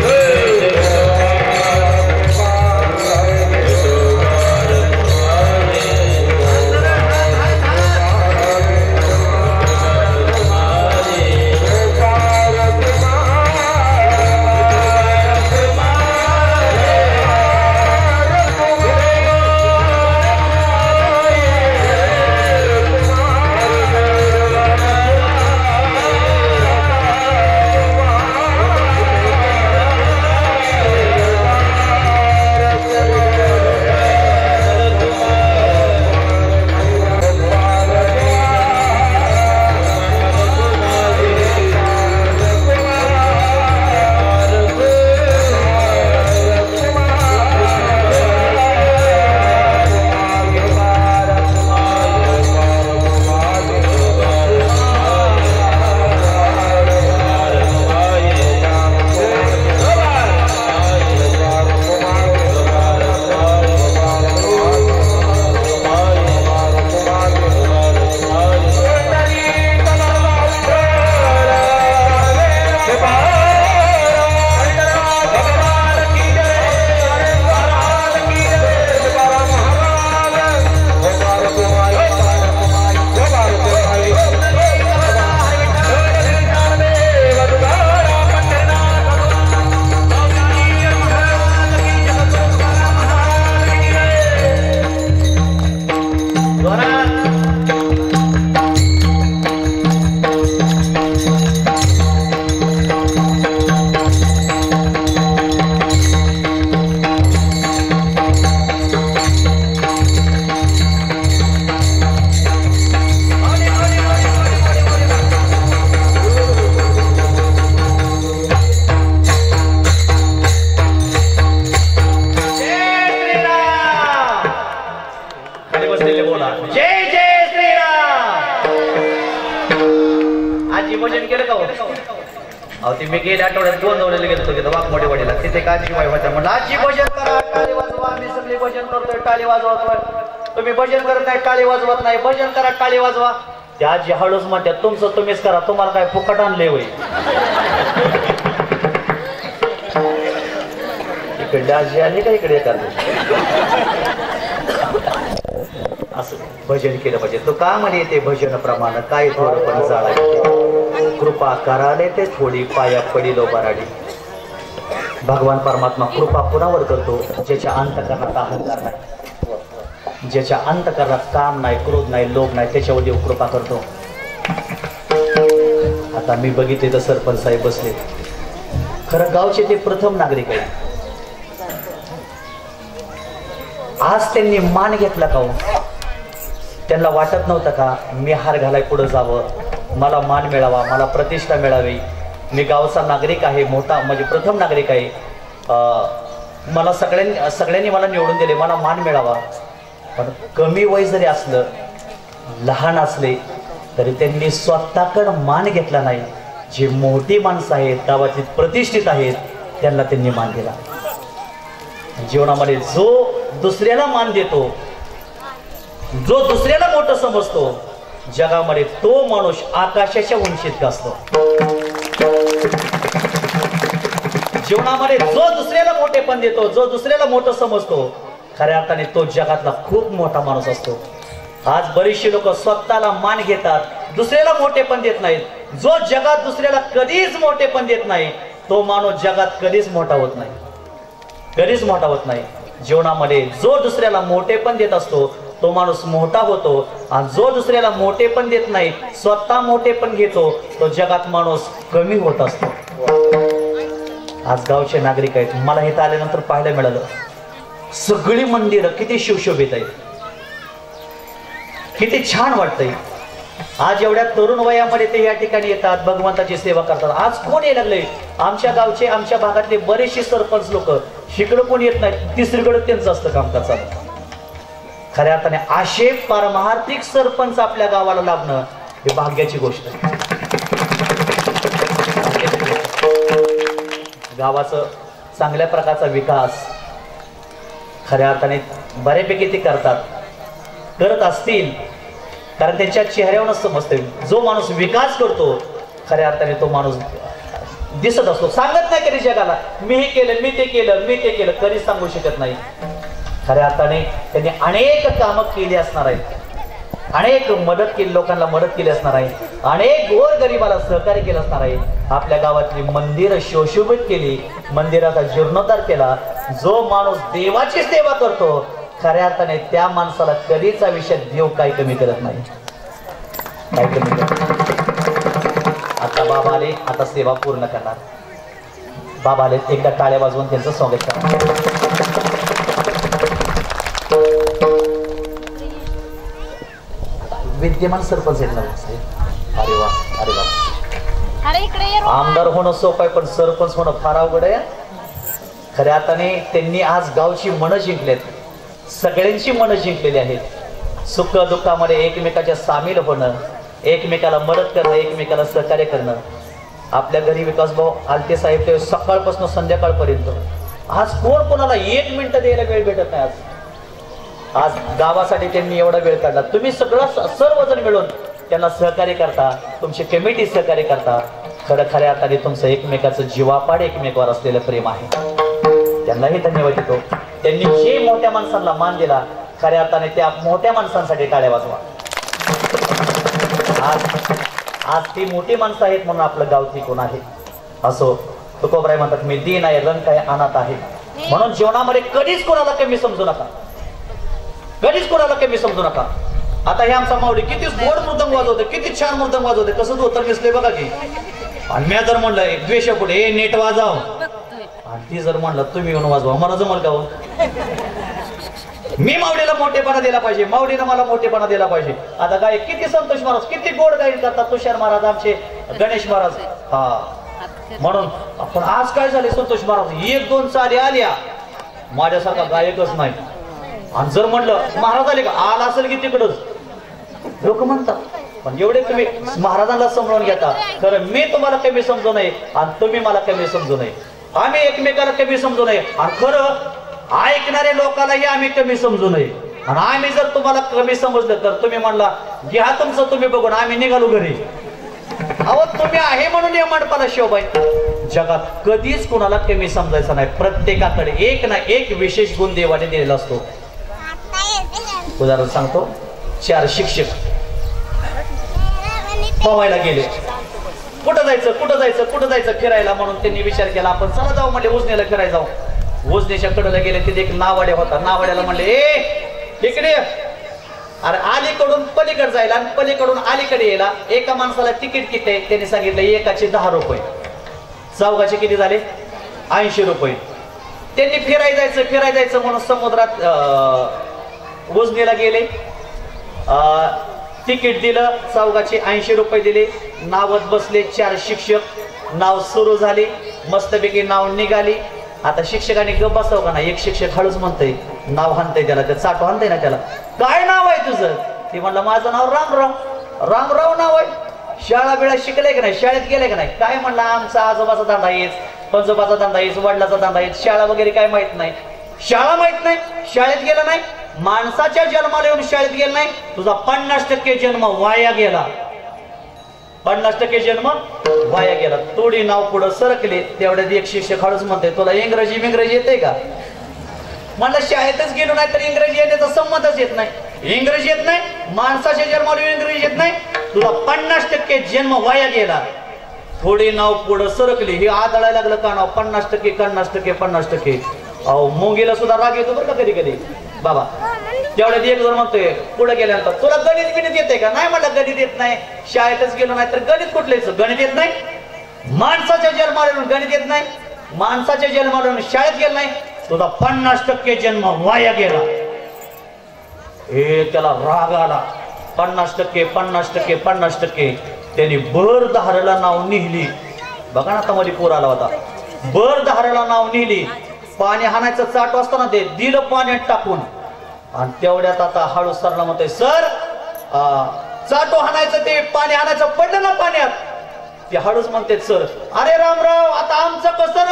अहो ते मी गेल्या आठवड्यात गोंदवलेला गेलो तिथं वाघमोडेवाडीला, तिथे काजी बाई होत्या. म्हणलं आजी भजन करा, टाळी वाजवा. आम्ही सगळे भजन करतोय, टाळी वाजवतोय. तुम्ही भजन करत नाही, टाळी वाजवत नाही. भजन करा, टाळी वाजवा. त्या आजी हळूच म्हणतात तुमचं तुम्हीच करा, तुम्हाला काय फुकट आणले होई. इकडे आजी आली का इकडे असं भजन केलं पाहिजे. तो का म्हणे ते भजन प्रमाण काय थोडं पण जाळा, कृपा कराले ते थोडी पाया पडिलो बराडी. भगवान परमात्मा कृपा कुणावर करतो? ज्याच्या अंतकरणात अहंकार नाही, ज्याच्या अंतकरणात काम नाही, क्रोध नाही, लोभ नाही, त्याच्यावर देव कृपा करतो. आता मी बघितले तर सरपंच साहेब बसले, खरं गावचे ते प्रथम नागरिक आहेत. आज त्यांनी मान घेतला का हो? त्यांना वाटत नव्हतं का मी हार घालाय पुढे जावं, मला मान मिळावा, मला प्रतिष्ठा मिळावी, मी गावचा नागरिक आहे, मोठा म्हणजे प्रथम नागरिक आहे, मला सगळ्यांनी मला निवडून दिले, मला मान मिळावा. पण कमी वय जरी असलं, लहान असले तरी त्यांनी स्वतःकडे मान घेतला नाही. जे मोठी माणसं आहेत, गावातील प्रतिष्ठित आहेत, त्यांना त्यांनी मान दिला. जीवनामध्ये जो दुसऱ्याला मान देतो, जो दुसऱ्याला मोठं समजतो, जगामध्ये तो माणूस आकाशाच्या उंचीत असतो. जीवनामध्ये जो दुसऱ्याला मोठेपण देतो, जो दुसऱ्याला मोठं समजतो, खऱ्या अर्थाने तो जगातला खूप मोठा माणूस असतो. आज बरीचशी लोक स्वतःला मान घेतात, दुसऱ्याला मोठेपण देत नाहीत. जो जगात दुसऱ्याला कधीच मोठेपण देत नाही, तो माणूस जगात कधीच मोठा होत नाही, कधीच मोठा होत नाही. जीवनामध्ये जो दुसऱ्याला मोठेपण देत असतो, तो माणूस मोठा होतो. आणि जो दुसऱ्याला मोठेपण देत नाही, स्वतः मोठेपण घेतो, तो जगात माणूस कमी होत असतो. आज गावचे नागरिक आहेत, मला इथं आल्यानंतर पाहायला मिळालं, सगळी मंदिरं किती शिवशोभित आहेत, किती छान वाटतंय. आज एवढ्या तरुण वयामध्ये ते या ठिकाणी येतात, भगवंताची सेवा करतात. आज कोण यायला लागले? आमच्या गावचे, आमच्या भागातले बरेचसे सरपंच लोक शिकडं कोण येत नाही, तिसरीकडे त्यांचं असतं कामकाज चालू. खऱ्या अर्थाने असे पारमार्थिक सरपंच आपल्या गावाला लाभणं ही भाग्याची गोष्ट आहे. गावाचं चांगल्या प्रकारचा विकास खऱ्या अर्थाने बऱ्यापैकी ते करत असतील, कारण त्यांच्या चेहऱ्यावरच समजते. जो माणूस विकास करतो, खऱ्या अर्थाने तो माणूस दिसत असतो. सांगत नाही कधी जगाला मी हे केलं, मी ते केलं, मी ते केलं, कधीच सांगू शकत नाही. खऱ्या अर्थाने त्यांनी अनेक कामं केली असणार आहेत, अनेक मदत केली, लोकांना मदत केली असणार आहे, अनेक गोरगरिबाला सहकार्य केलं असणार आहे. आपल्या गावातली मंदिरं सुशोभित केली, मंदिराचा जीर्णोद्धार केला. जो माणूस देवाची सेवा करतो, खऱ्या अर्थाने त्या माणसाला कधीच आयुष्यात देव काही कमी करत नाही, काही कमी करत नाही. आता बाबा आले, आता सेवा पूर्ण करणार. बाबा आले, एकदा टाळ्या वाजवून त्यांचं स्वागत करणार. विद्यमान सरपंच आहेत ना. अरे वा, अरे वा. आमदार होणं सोपं आहे, पण सरपंच होणं फार अवघड आहे. खऱ्या अर्थाने त्यांनी आज गावची मनं जिंकलेत, सगळ्यांची मनं जिंकलेली आहेत. सुख दुःखामध्ये एकमेकाच्या सामील होणं, एकमेकाला मदत करणं, एकमेकाला सहकार्य करणं. आपल्या घरी विकास भाऊ आलते साहेब ते सकाळपासून संध्याकाळपर्यंत, आज कोण कोणाला एक मिनिट द्यायला वेळ भेटत नाही. आज गावासाठी त्यांनी एवढा वेळ काढला. तुम्ही सर्वजण मिळून त्यांना सहकार्य करता, तुमची कमिटी सहकार्य करता. खऱ्या अर्थाने तुमचं एकमेकाचं जीवापाड एकमेकावर असलेलं प्रेम आहे. त्यांनाही धन्यवाद देतो. त्यांनी जे मोठ्या माणसांना मान दिला, खऱ्या अर्थाने त्या मोठ्या माणसांसाठी टाळ्या वाजवा. आज ती मोठी माणसं आहेत म्हणून आपलं गाव टिकून आहे. असो, तुकोबराय म्हणतात मी दीन आहे, रंग आहे, अनाथ आहे. म्हणून जीवनामध्ये कधीच कोणाला कमी समजू नका, कधीच कोणाला कमी समजू नका. आता हे आमचा माऊली किती गोड मृदंग वाजवते, किती छान मृदंग वाजवते, कसं धोतर दिसले बघा की. आणि मी जर म्हणलं द्वेषापुढे नेट वाजव, आणि ती जर म्हणलं तुम्ही येऊन वाजवा, मला जमल का? मी माऊलीला मोठेपणा दिला पाहिजे, माऊलीनं मला मोठेपणा दिला पाहिजे. आता गाय किती संतोष महाराज किती गोड गायन करतात, तुषार महाराज, आमचे गणेश महाराज. हा, म्हणून आपण आज काय झाले, संतोष महाराज एक दोन चाली आल्या, माझ्यासारखा गायकच नाही. आणि जर म्हणलं महाराज आले का, आला असेल की तिकडच, लोक म्हणतात पण एवढे तुम्ही महाराजांना समजून घेता, खरं मी तुम्हाला कमी समजू नये आणि तुम्ही मला कमी समजू नये, आम्ही एकमेकाला कमी समजू नये आणि खरं ऐकणाऱ्या लोकांनाही आम्ही कमी समजू नये. आणि आम्ही जर तुम्हाला कमी समजलं तर तुम्ही म्हणला घ्या तुमचं तुम्ही बघून, आम्ही निघालो घरी. अहो तुम्ही आहे म्हणून या मंडपाला शोभा. जगात कधीच कुणाला कमी समजायचं नाही. प्रत्येकाकडे एक ना एक विशेष गुण देवाने दिलेला असतो. उदाहरण सांगतो, 4 शिक्षक पोहायला गेले. कुठं जायचं कुठं जायचं कुठं जायचं फिरायला, म्हणून त्यांनी विचार केला आपण चला जाऊ म्हणले उजनीला फिरायला जाऊ. उजनीच्या कडेला गेले, तिथे एक नावाड्या होता. नावाड्याला म्हणले ए इकडे, अरे अलीकडून पलीकडे जायला आणि पलीकडून अलीकडे यायला एका माणसाला तिकीट किती आहे? त्यांनी सांगितलं एकाचे 10 रुपये. चौघाचे किती झाले? 80 रुपये. त्यांनी फिरायला जायचं म्हणून समुद्रात उजनीला गेले. तिकीट दिलं, चौघाचे 80 रुपये दिले. नावात बसले 4 शिक्षक. नाव सुरू झाली, मस्तपैकी नाव निघाली. आता शिक्षकांनी गप बसाव का नाही? एक शिक्षक हळूच म्हणतंय, नाव हाणतंय त्याला, ते चाटो हाणतंय ना त्याला. काय नाव आहे तुझं? ती म्हणलं माझं नाव रामराव. रामराव नाव आहे? शाळा बिळा शिकले का नाही? शाळेत गेले का नाही? काय म्हणलं आमचा आजोबाचा धंदा येस, पंजोबाचा धंदा येस, वडिलाचा धंदा येस, शाळा वगैरे काय माहित नाही. शाळा माहित नाही, शाळेत गेला नाही, माणसाच्या जन्माला येऊन शाळेत गेला नाही, तुझा 50% जन्म वाया गेला. 50% जन्म वाया गेला. थोडी नाव पुढं सरकले, तेवढ्यात एक शिक्षक हळूच म्हणते तुला इंग्रजी येते का? म्हणलं शाळेतच गेलो नाही तर इंग्रजी येण्याचा संबंधच येत नाही. इंग्रजी येत नाही, माणसाच्या जन्माला इंग्रजी येत नाही, तुला 50% जन्म वाया गेला. थोडी नाव पुढं सरकली, हे आदळायला लागलं का नाव 50%, 50%. अहो मुंगीला सुद्धा राग येतो बरं का कधी कधी बाबा. तेवढ्यात एक जण म्हणतोय पुढे गेल्यानंतर तुला गणित येते का? नाही म्हणलं गणित येत नाही, शाळेतच गेलो नाही तर गणित कुठलेच गणित येत नाही. माणसाच्या जन्माला गणित येत नाही, माणसाच्या जन्माला शाळेत गेलं नाही, तुझा 50% जन्म वाया गेला. हे त्याला राग आला. 50%. त्यांनी बर दहाराला नाव निघली. बघा ना, आता मध्ये पूर आला होता. बर दहाराला नाव निघली. पाणी हाणायचं चाट असताना ते दिलं पाण्यात टाकून. आणि तेवढ्यात आता हळू सरला म्हणतोय सर चाटो हाणायचं, ते पाणी हाणायचं पडलं ना पाण्यात. ते हळूच म्हणते सर अरे रामराव आता आमचं कसं?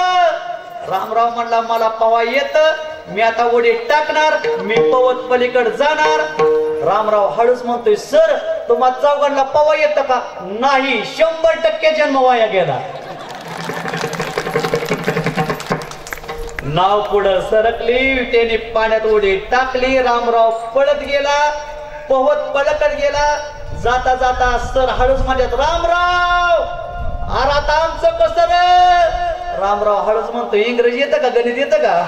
रामराव म्हणला मला पवा येत, मी आता उडी टाकणार, मी पवत पलीकडे जाणार. रामराव हळूच म्हणतोय सर तुम्हा चौघांना पवा येत का? नाही, 100% जन्म वाया गेला. नाव पुढं सरकली, त्याने पाण्यात उडी टाकली. रामराव पळत गेला, पवत पलकत गेला. जाता जाता सर हळूच म्हणतात रामराव अरे आता आमचं कसं रे? रामराव हळूच म्हणतो इंग्रजी येतं का, गणित येतं का?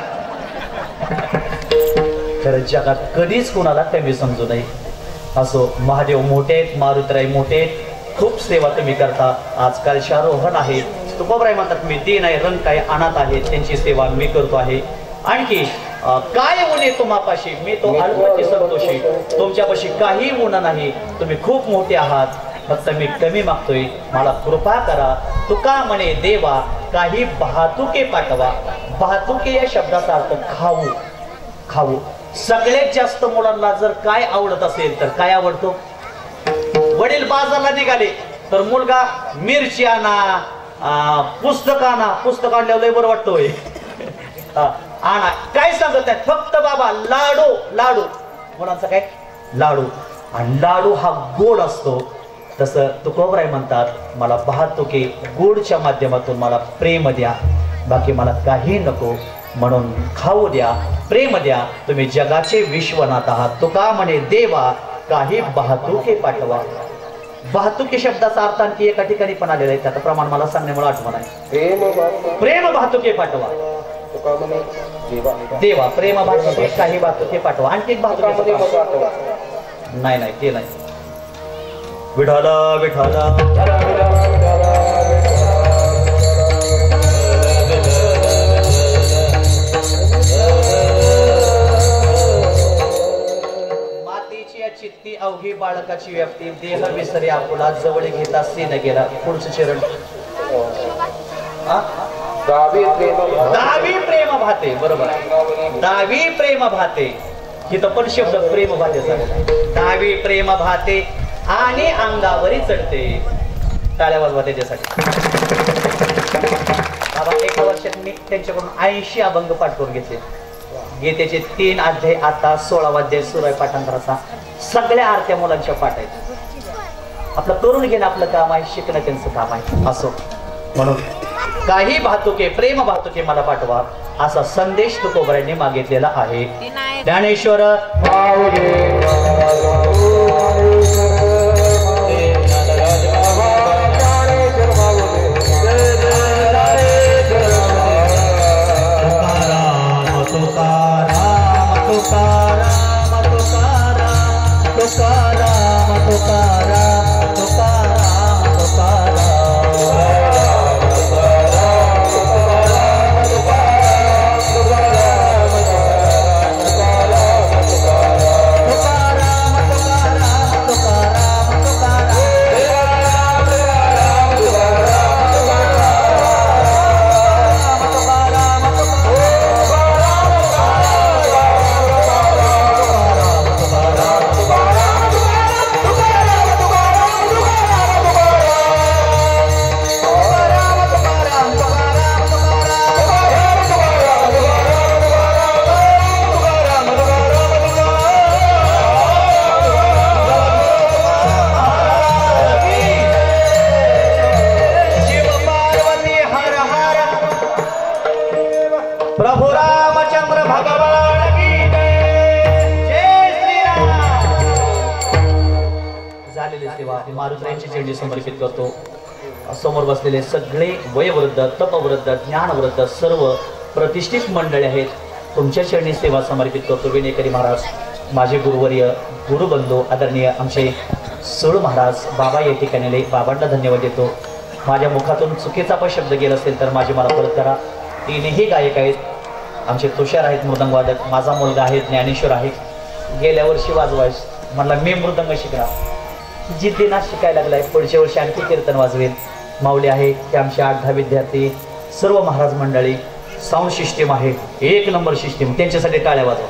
खरं जगात कधीच कोणाला कमी समजू नये. असो, महादेव मोठे आहेत, मारुतीराय मोठे आहेत, खूप सेवा तुम्ही करता. आजकाल शारोहण आहे, तुकोबराय म्हणतात मी दीन आहे, रंग काय अनाथ आहे, त्यांची सेवा मी करतो आहे. आणखी काय उणे तुम्हापाशी? मी तो अल्पची संतोषी, तुमच्यापाशी काही उणं नाही, तुम्ही खूप मोठे आहात. फक्त मी कमी मागतोय, मला कृपा करा. तुका म्हणे देवा काही वाहतुके पाठवा. वाहतुके या शब्दाचा अर्थ खाऊ. खाऊ सगळ्यात जास्त मुलांना जर काय आवडत असेल तर काय आवडतो? वडील बाजारला निघाले तर मुलगा मिरची आणा, पुस्तक आणा. पुस्तक आणल्यावर लय बरं वाटतोय. आणा काय सांगत नाही, फक्त बाबा लाडू. लाडू मुलांचा काय? लाडू. आणि लाडू हा गोड असतो. तसं तुकोबराय म्हणतात मला वाहतुके गोडच्या माध्यमातून मला प्रेम द्या, बाकी मला काही नको. म्हणून खाऊ द्या, प्रेम द्या. तुम्ही जगाचे विश्वनाथ आहात. तुका म्हणे देवा काही वाहतुके पाठवा. वाहतुके शब्दाचा अर्थ आणखी एका ठिकाणी पण आलेला आहे, त्याचं प्रमाण मला सांगण्यामुळे आठवण आहे. प्रेम वाहतुके पाठवा. देवा प्रेम वाहतुके काही वाहतुके पाठवा. आणखी एक वाहतुके नाही ते नाही. विठाला विठाला मातीची चित्ती अवघी बाळकाची व्याप्ती, देह विसरे आपुला, जवळ घेता सीन गेला. पुढचं चरण दावी प्रेम भाते. बरोबर, दावी प्रेम भाते. इथं पण शब्द प्रेम भाते झालेला. दावी प्रेम भाते आणि अंगावरही चढते. टाळ्या वाजवा त्याच्यासाठी. बाबा एका वर्षात मी त्यांच्याकडून 80 अभंग पाठ करून घेतले. गीतेचे 3 अध्याय, आता 16वा अध्याय सुरू आहे पाठांतराचा. सगळ्या आरत्या मुलांच्या पाठ आहेत. आपलं करून घेणं आपलं काम आहे, शिकणं त्यांचं काम आहे. असो म्हणून काही भातुके, प्रेम भातुके मला पाठवा असा संदेश तुकोबरांनी मागितलेला आहे. ज्ञानेश्वर मारुतीची चरणी समर्पित करतो. समोर बसलेले सगळे वयवृद्ध, तपवृद्ध, ज्ञानवृद्ध सर्व प्रतिष्ठित मंडळी आहेत. तुमच्या चरणी सेवा समर्पित करतो. विनेकरी महाराज, माझे गुरुवर्य, गुरुबंधू आदरणीय आमचे सोळू महाराज, बाबा या ठिकाणी बाबांना धन्यवाद देतो. माझ्या मुखातून चुकीचा अपशब्द गेला असेल तर माझी मला परत करा. तीनही गायक आहेत. आमचे तुषार आहेत मृदंग वादक, माझा मुलगा आहे ज्ञानेश्वर आहे. गेल्या वर्षी वाजवायस म्हणला मी मृदंग शिकणार, जिद्दीना शिकायला लागलाय. पुढच्या वर्षी आणखी कीर्तन वाजवेल. माऊली आहे ते आमचे 8-10 विद्यार्थी, सर्व महाराज मंडळी. साऊंड सिस्टीम आहे 1 नंबर सिस्टीम, त्यांच्यासाठी टाळ्या वाजवा.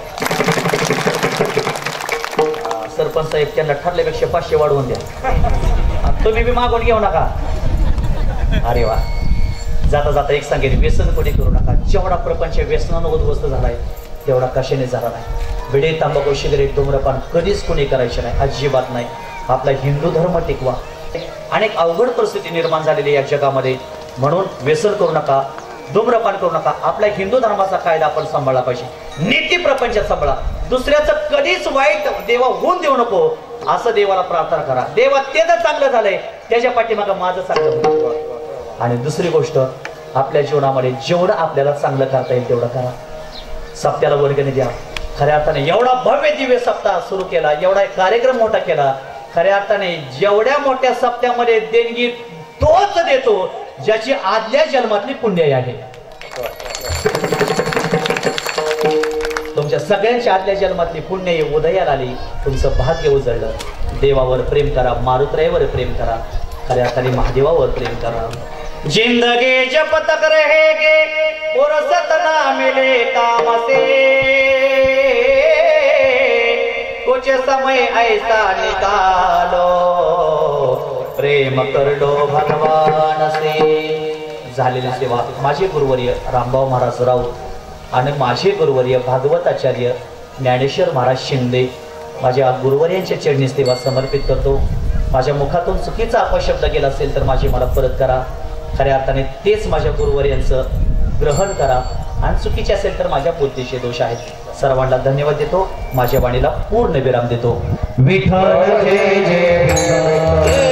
सरपंच साहेब त्यांना ठरल्यापेक्षा 500 वाढवून द्या. तुम्ही बी मागून घेऊ नका. अरे वा. जाता जाता एक सांगेल, व्यसन कोणी करू नका. जेवढा प्रपंच व्यसनानं उद्ध्वस्त झालाय तेवढा कशाने झाला नाही. बिडी, तंबाखू, सिगरेट, धूम्रपान कधीच कोणी करायचे नाही, अजिबात नाही. आपला हिंदू धर्म टिकवा. अनेक अवघड परिस्थिती निर्माण झालेली या जगामध्ये, म्हणून व्यसन करू नका, धूम्रपान करू नका. आपल्या हिंदू धर्माचा कायदा आपण सांभाळला पाहिजे. नीती प्रपंचात सांभाळा. दुसऱ्याचं कधीच वाईट देवा होऊन देऊ नको असं देवाला प्रार्थना करा. देवा ते जर चांगलं झालंय त्याच्या पाठीमागं माझं चांगलं. आणि दुसरी गोष्ट, आपल्या जीवनामध्ये जेवढं आपल्याला चांगलं करता येईल तेवढं करा. सप्त्याला वर्गणी द्या. खऱ्या अर्थाने एवढा भव्य दिव्य सप्ताह सुरू केला, एवढा कार्यक्रम मोठा केला. खऱ्या अर्थाने जेवढ्या मोठ्या सप्त्यामध्ये देणगी तोच देतो ज्याची आदल्या जन्मातली पुण्य आहे. तुमच्या सगळ्यांच्या आदल्या जन्मातली पुण्य उदयाला आली, तुमचं भाग्य उजळलं. देवावर प्रेम करा, मारुतरायावर प्रेम करा, खऱ्या अर्थाने महादेवावर प्रेम करा. जिंदगी जब तक रहेगे फुर्सत ना मिले काम से, कुछ समय ऐसा निकालो प्रेम कर लो भगवान से. झालेली सेवा माझे गुरुवर्य रामभाऊ महाराज राऊत आणि माझे गुरुवर्य भागवताचार्य ज्ञानेश्वर महाराज शिंदे, माझ्या गुरुवर्यांच्या चरणी सेवा समर्पित करतो. माझ्या मुखातून चुकीचा अपशब्द गेला असेल तर माझी मला परत करा. खऱ्या अर्थाने तेच माझ्या गुरुवर्यांचं ग्रहण करा, आणि चुकीचे असेल तर माझ्या बुद्धीचे दोष आहेत. सर्वांना धन्यवाद देतो. माझ्या वाणीला पूर्ण विराम देतो. विठ्ठल जय जय विठ्ठल.